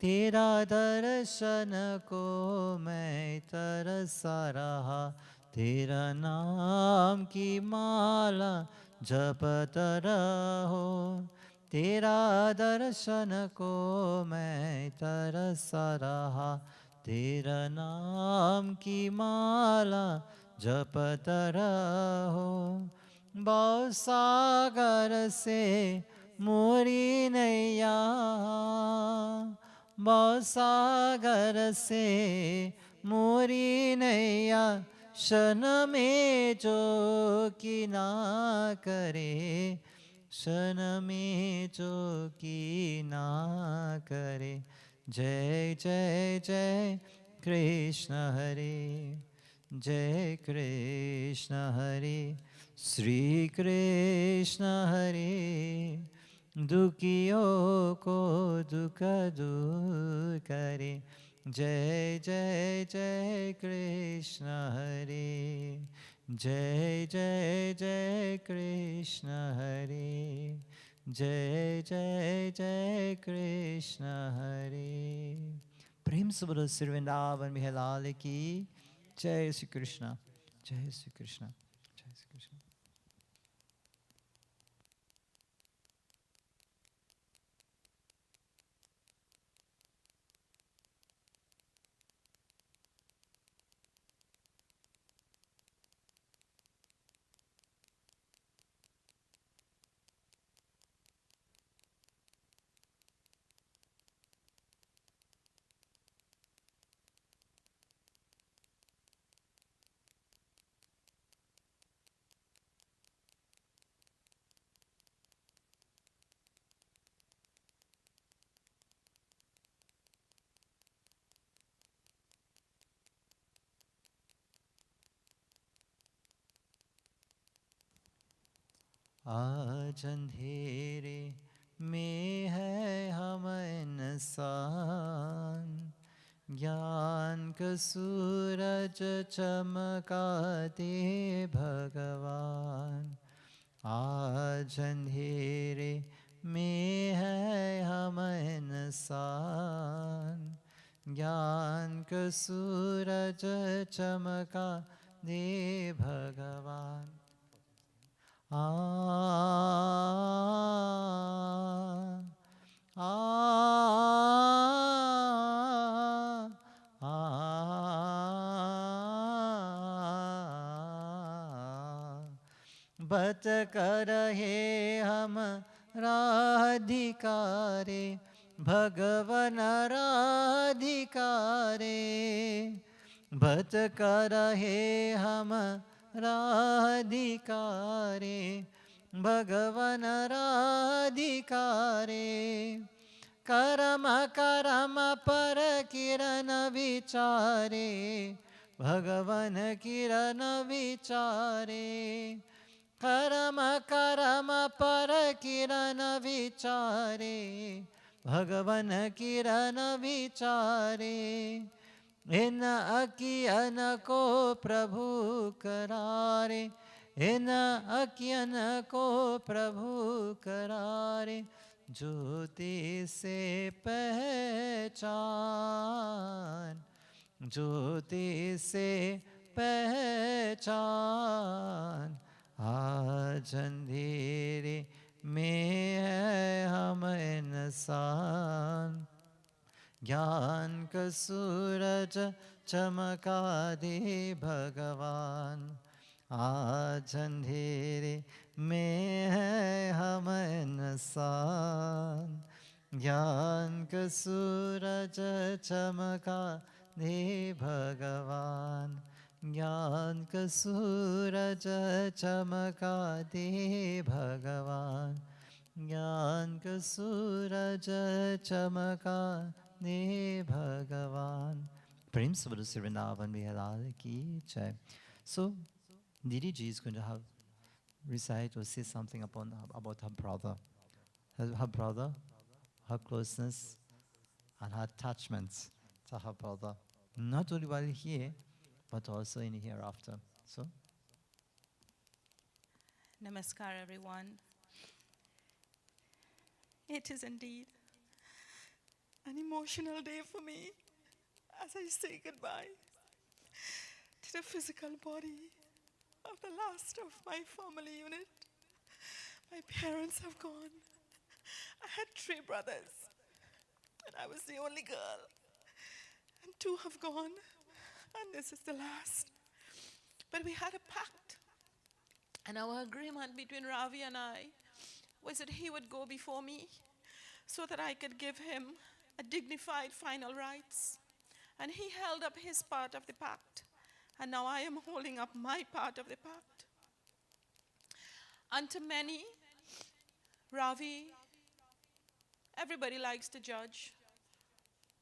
F: तेरा दर्शन को मैं तरसा रहा तेरा नाम की माला जपत रहो तेरा दर्शन को मैं तरसा रहा तेरा नाम की माला जपत रहो भव सागर से मोरी नैया भव सागर से मोरी नैया शन में जो की ना करे शन में जो की ना करे जय जय जय कृष्ण हरे जय कृष्ण हरे श्री कृष्ण हरे दुखियों को दुख दूर करे जय जय जय कृष्ण हरे जय जय जय कृष्ण हरे जय जय जय कृष्ण हरे प्रेम से बोलो श्री वृंदावन बिहारी की जय श्री कृष्ण जय श्री कृष्ण जय श्री कृष्ण आज अंधेरे में है हम इंसान, ज्ञान का सूरज चमका दे भगवान। आज अंधेरे में है हम इंसान, ज्ञान का सूरज चमका दे भगवान। आ आ आ बत कर हे हम राधिकारे, भगवन राधिकारे। बत कर हे हम राधिकारे, भगवन राधिकारे। करम करम पर किरण विचारे, भगवन किरण विचारे। करम करम पर किरण विचारे, भगवन किरण विचारे। इन अकियन को प्रभु करारे, इन अकियन को प्रभु करारे। ज्योति से पहचान, ज्योति से पहचान। आज अंधेरे में है हम इंसान, ज्ञान का सूरज चमका दे भगवान। आज अंधेरे में है हम इंसान, ज्ञान का सूरज चमका दे भगवान। ज्ञान का सूरज चमका दे भगवान, ज्ञान का सूरज चमका दे भगवान। प्रेम से बोलो श्री वृंदावन बिहार की जय। So, Didi ji is going to have recite or say something about her brother, her closeness, and her attachments to her brother, not only while here, but also in hereafter. So,
G: Namaskar, everyone. It is indeed an emotional day for me as I say goodbye to the physical body of the last of my family unit. My parents have gone. I had 3 brothers, and I was the only girl. And 2 have gone, and this is the last. But we had a pact, and our agreement between Ravi and I was that he would go before me so that I could give him a dignified final rites. And he held up his part of the pact, and now I am holding up my part of the pact. And to many, Ravi, everybody likes to judge.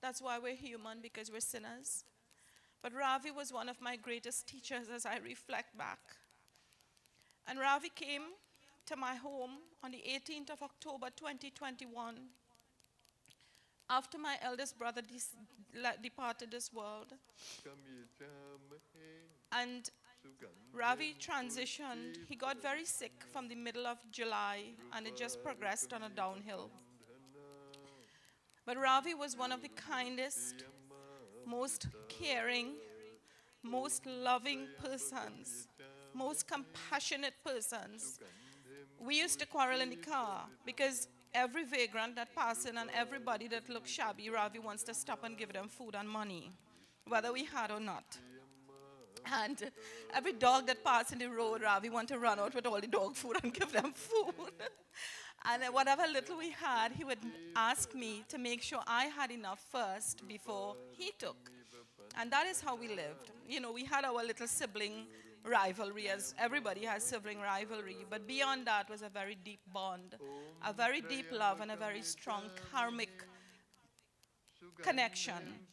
G: That's why we're human, because we're sinners. But Ravi was one of my greatest teachers as I reflect back. And Ravi came to my home on the 18th of October 2021, after my eldest brother departed this world. And Ravi transitioned. He got very sick from the middle of July, and it just progressed on a downhill. But Ravi was one of the kindest, most caring, most loving persons, most compassionate persons. We used to quarrel in the car because every vagrant that passed in and everybody that looked shabby, Ravi wants to stop and give them food and money, whether we had or not. And every dog that passed in the road, Ravi wanted to run out with all the dog food and give them food. And whatever little we had, he would ask me to make sure I had enough first before he took. And that is how we lived. You know, we had our little sibling rivalry, as everybody has sibling rivalry. But beyond that was a very deep bond, a very deep love, and a very strong karmic connection.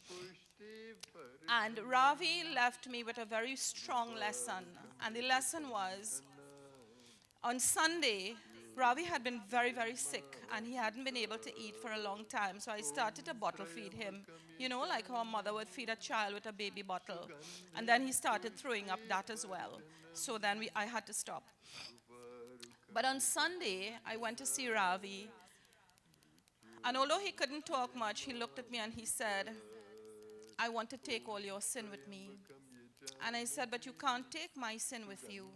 G: And Ravi left me with a very strong lesson. And the lesson was, On Sunday, Ravi had been very, very sick and he hadn't been able to eat for a long time. So I started to bottle feed him, you know, like how a mother would feed a child with a baby bottle. And then he started throwing up that as well. So then I had to stop. But on Sunday, I went to see Ravi. And although he couldn't talk much, he looked at me and he said, I want to take all your sin with me. And I said, but you can't take my sin with you.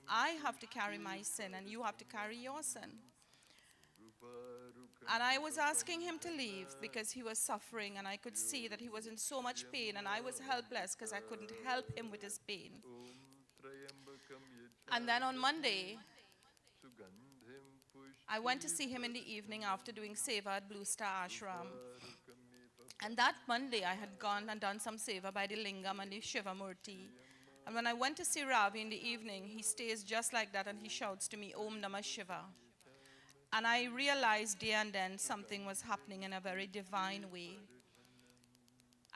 G: I have to carry my sin and you have to carry your sin. And I was asking him to leave because he was suffering and I could see that he was in so much pain and I was helpless because I couldn't help him with his pain. And then on Monday, I went to see him in the evening after doing Seva at Blue Star Ashram. And that Monday, I had gone and done some Seva by the Lingam and the Shiva Murti. And when I went to see Ravi in the evening, he stays just like that and he shouts to me, Om Namah Shiva. And I realized there and then something was happening in a very divine way.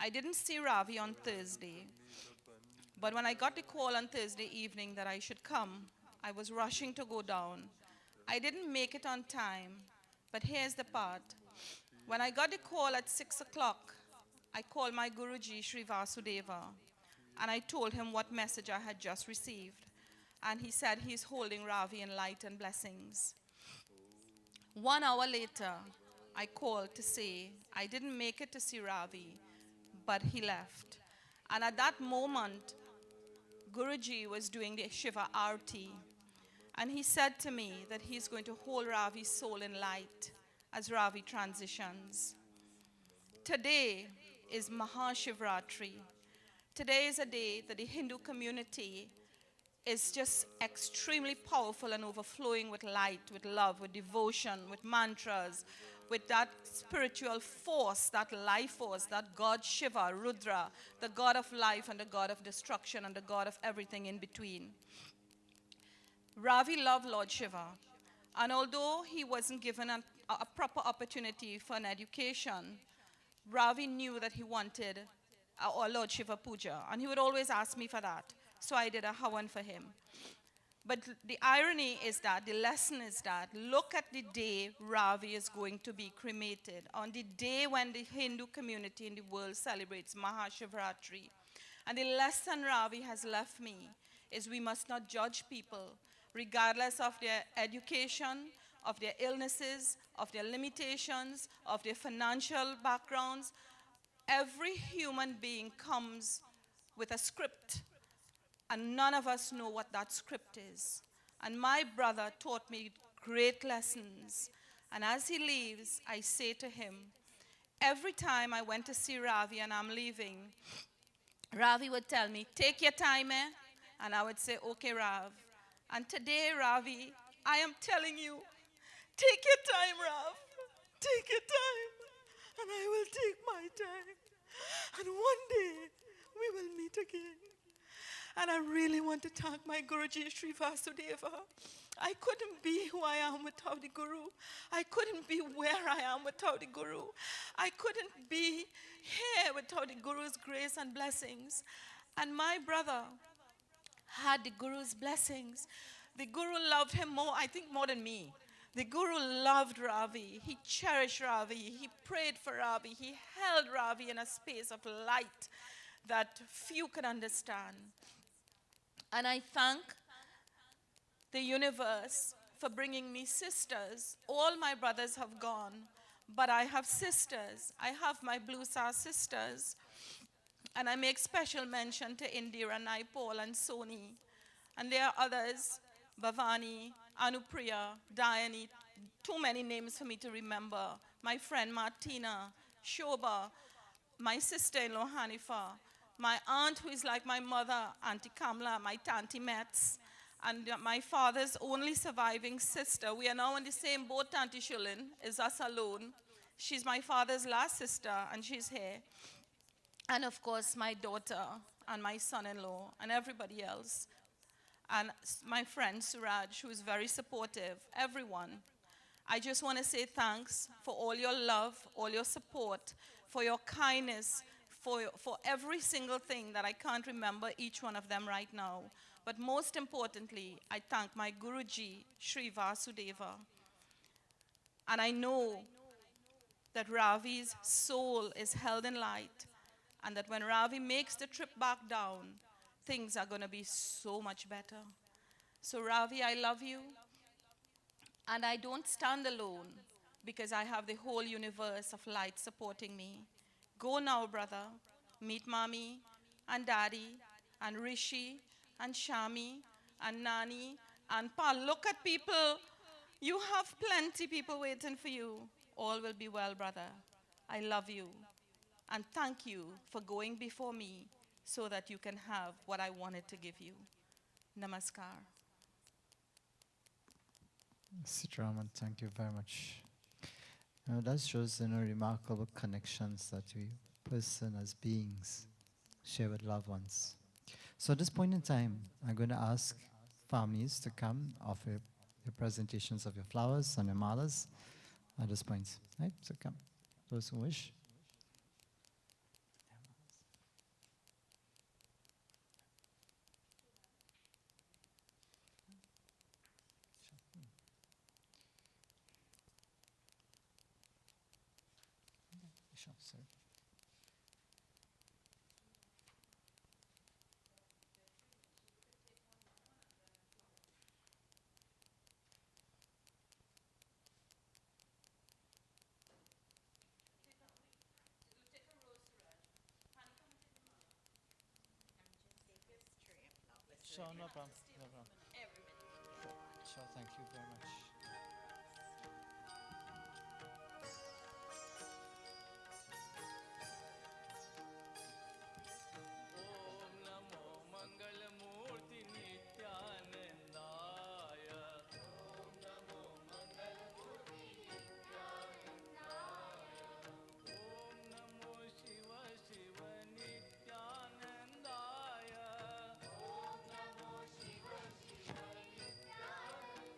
G: I didn't see Ravi on Thursday. But when I got the call on Thursday evening that I should come, I was rushing to go down. I didn't make it on time, but here's the part. When I got the call at 6 o'clock, I called my Guruji, Sri Vasudeva, and I told him what message I had just received. And he said he's holding Ravi in light and blessings. 1 hour later, I called to say I didn't make it to see Ravi, but he left. And at that moment, Guruji was doing the Shiva Arti. And he said to me that he's going to hold Ravi's soul in light as Ravi transitions. Today is Mahashivratri. Today is a day that the Hindu community is just extremely powerful and overflowing with light, with love, with devotion, with mantras, with that spiritual force, that life force, that God Shiva, Rudra, the God of life and the God of destruction and the God of everything in between. Ravi loved Lord Shiva, and although he wasn't given a proper opportunity for an education, Ravi knew that he wanted a Lord Shiva puja, and he would always ask me for that. So I did a havan for him. But the irony is that, the lesson is that, look at the day Ravi is going to be cremated, on the day when the Hindu community in the world celebrates Mahashivratri. And the lesson Ravi has left me is we must not judge people, regardless of their education, of their illnesses, of their limitations, of their financial backgrounds. Every human being comes with a script, and none of us know what that script is. And my brother taught me great lessons. And as he leaves, I say to him, every time I went to see Ravi and I'm leaving, Ravi would tell me, take your time, eh? And I would say, okay, Rav. And today, Ravi, I am telling you, take your time, Rav. Take your time. And I will take my time. And one day, we will meet again. And I really want to thank my Guruji, Sri Vasudeva. I couldn't be who I am without the Guru. I couldn't be where I am without the Guru. I couldn't be here without the Guru's grace and blessings. And my brother had the Guru's blessings. The Guru loved him more, I think more than me. The Guru loved Ravi. He cherished Ravi. He prayed for Ravi. He held Ravi in a space of light that few could understand. And I thank the universe for bringing me sisters. All my brothers have gone, but I have sisters. I have my Blue Star sisters. And I make special mention to Indira, Naipal, and Soni. And there are others, Bhavani, Anupriya, Dayani, too many names for me to remember. My friend Martina, Shobha, my sister-in-law Hanifa, my aunt who is like my mother, Auntie Kamla, my Tanti Metz, and my father's only surviving sister. We are now in the same boat, Tanti Shulin, is us alone. She's my father's last sister, and she's here. And of course, my daughter and my son-in-law and everybody else. And my friend Suraj, who is very supportive, everyone. I just want to say thanks for all your love, all your support, for your kindness, for every single thing that I can't remember each one of them right now. But most importantly, I thank my Guruji, Sri Vasudeva. And I know that Ravi's soul is held in light, and that when Ravi makes the trip back down, things are going to be so much better. So, Ravi, I love you, and I don't stand alone because I have the whole universe of light supporting me. Go now, brother. Meet mommy and daddy and Rishi and Shami and Nani and Pa. Look at people. You have plenty people waiting for you. All will be well, brother. I love you. And thank you for going before me so that you can have what I wanted to give you. Namaskar.
F: Sitraman, thank you very much. That shows remarkable connections that we person as beings share with loved ones. So at this point in time, I'm going to ask families to come offer your presentations of your flowers and your malas at this point. Right? So come, those who wish. Sure, sorry. Sure, no problem. No problem. Sure, thank you very much.
D: Om NaMo मङ्गलमूर्ति नित्यानन्दाय Om NaMo मङ्गलमूर्ति नित्यानन्दाय Om NaMo Shiv Shiv नित्यानन्दाय Om NaMo Shiv Shiv नित्यानन्दाय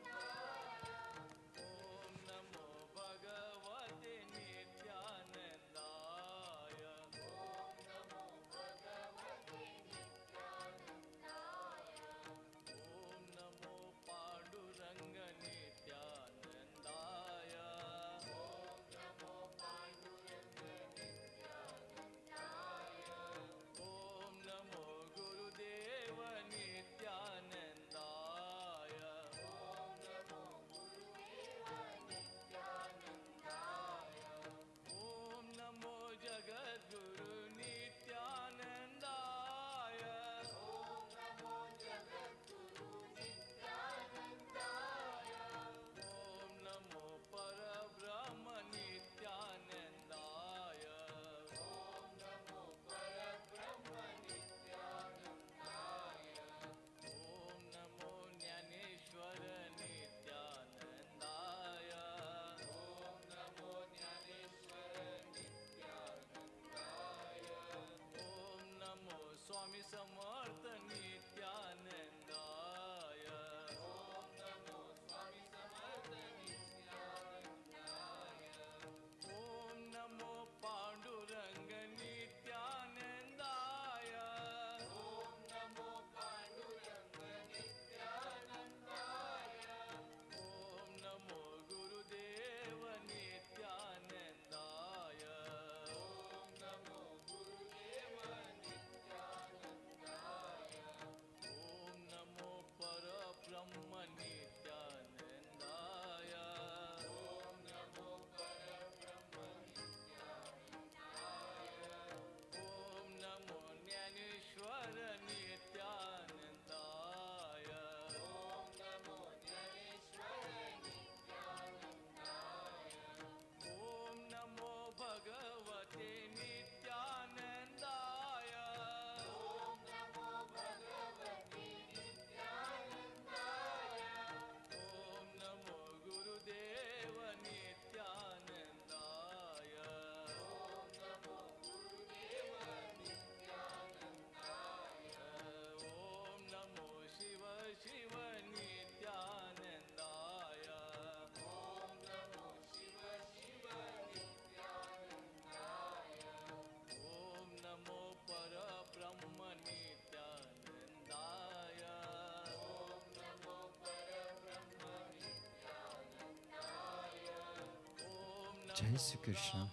F: Jai Sri Krishna.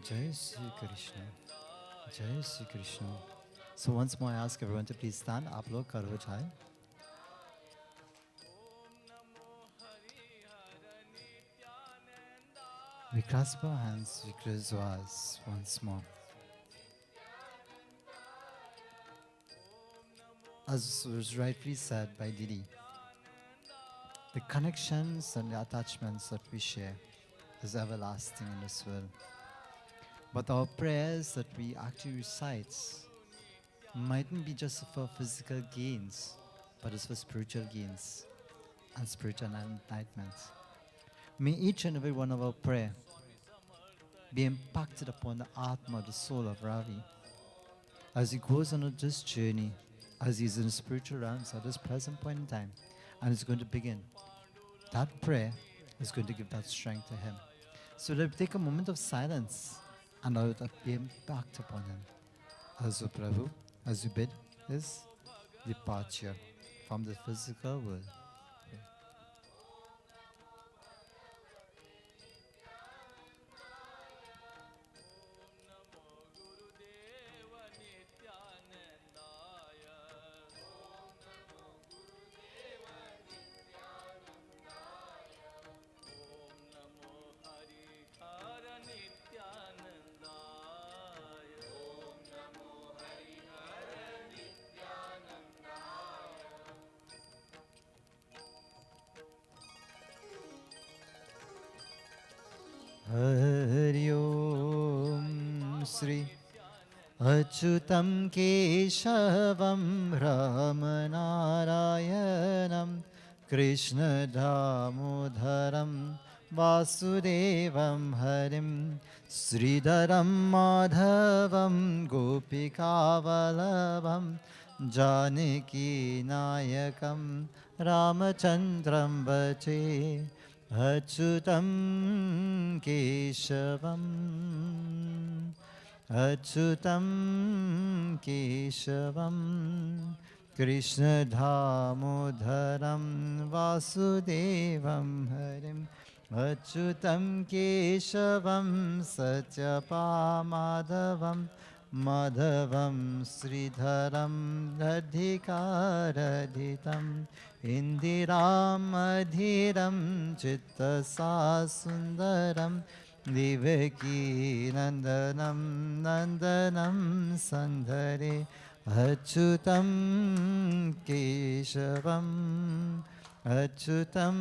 F: Jai Sri Krishna. Jai Sri Krishna. So once more I ask everyone to please stand. आप लोग खड़े हो जाए. We clasp our hands, we close our eyes once more. As was rightly said by Didi, the connections and the attachments that we share is everlasting in this world. But our prayers that we actually recite mightn't be just for physical gains, but it's for spiritual gains and spiritual enlightenment. May each and every one of our prayer be impacted upon the Atma, the soul of Ravi, as he goes on this journey, as he's in the spiritual realms at this present point in time, and it's going to begin. That prayer is going to give that strength to him. So let's take a moment of silence and allow that be impact upon him. As Prabhu, as you bid his departure from the physical world. Hari Om Sri Achyutam Keshavam Ramanarayanam Krishna Damodaram Vasudevam Harim Sridharam Madhavam Gopikavalabham Janaki Nayakam Ramachandram Vache Achyutam Keshavam Achyutam Keshavam Krishna Damodaram Vasudevam Harim Achyutam Keshavam Satyapamadavam Madhavam Sridharam Radhikaradhitam Indiram Adhiram Chittasa Sundaram Devaki Nandanam Nandanam Sandhare Achyutam Keshavam Achyutam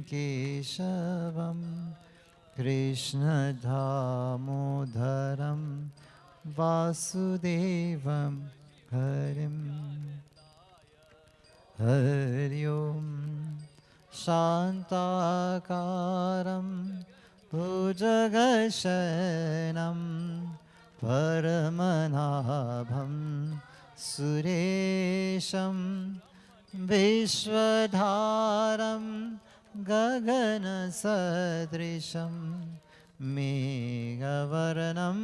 F: Keshavam Krishna Damodaram Vasudevam Harim Hari Om Shantakaram Bhujagashanam Paramanabham Suresham Vishwadharam Gagana Sadrisham Megavaranam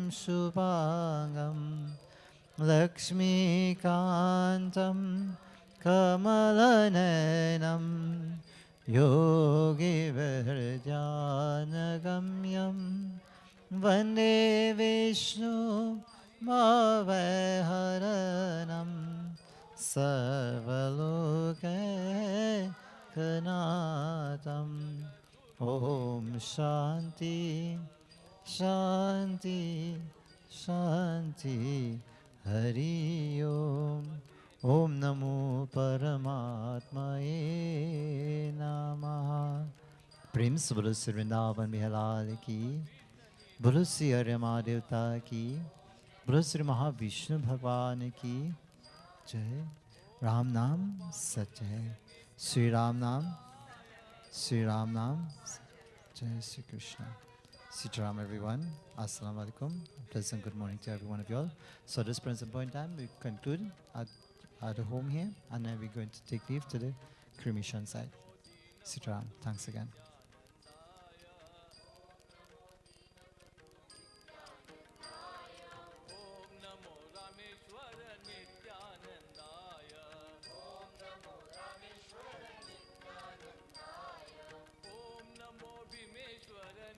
F: Shubhangam Lakshmi Kantam Kamalananam Yogi Virdhyanagamyam Vande Vishnu Bhavaharanam Sarvaloke Kanatam Om Shanti Shanti Shanti Hari Om Om Namo Paramatmaye Namaha Prem se bolo Sri Vrindavan Bihalal ki Bolo Sri Arya Mahadevta ki Bolo Sri Mahavishnu Bhagwan ki Jai Ram Nam Satya Sri Ram Nam Sri Ram Nam Jai Sri Krishna Sitaram everyone. Assalamu alaikum. Pleasant good morning to every one of you all. So at this present point in time, we conclude at the home here, and then we're going to take leave to the cremation side. Sitaram. Thanks again.
D: Om Namo Rameshwara Nityanandaya. Om Namo Rameshwara Nityanandaya. Om Namo Vimeshwara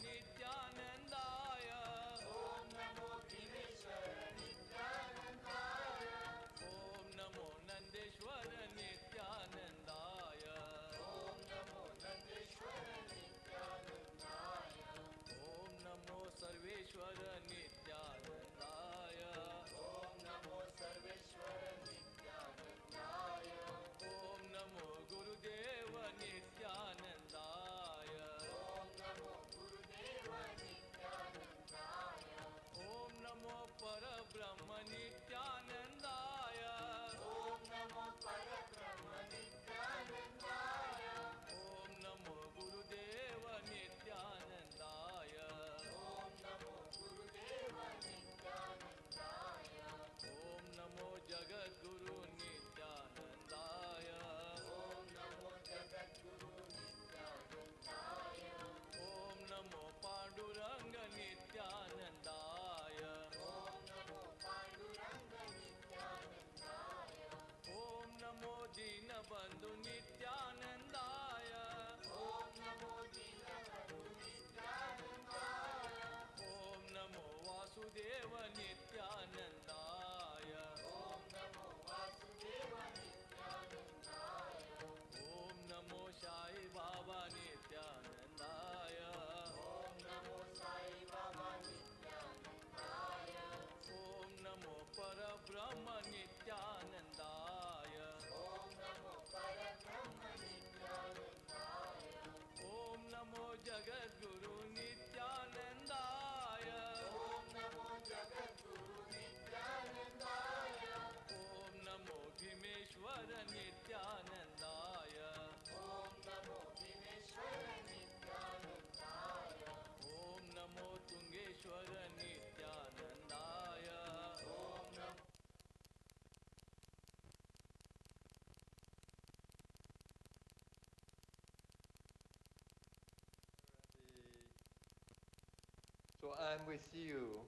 C: So I'm with you.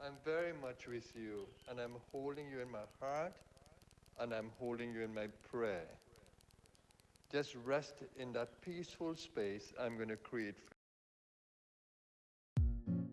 C: I'm very much with you, and I'm holding you in my heart, and I'm holding you in my prayer. Just rest in that peaceful space I'm going to create.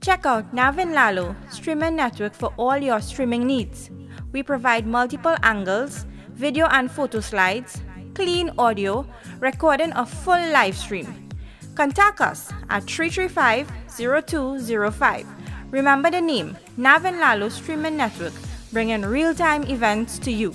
A: Check out Navin Lalo Streaming Network for all your streaming needs. We provide multiple angles, video and photo slides, clean audio, recording a full live stream. Contact us at 335-0205. Remember the name, Navin Lalo Streaming Network, bringing real-time events to you.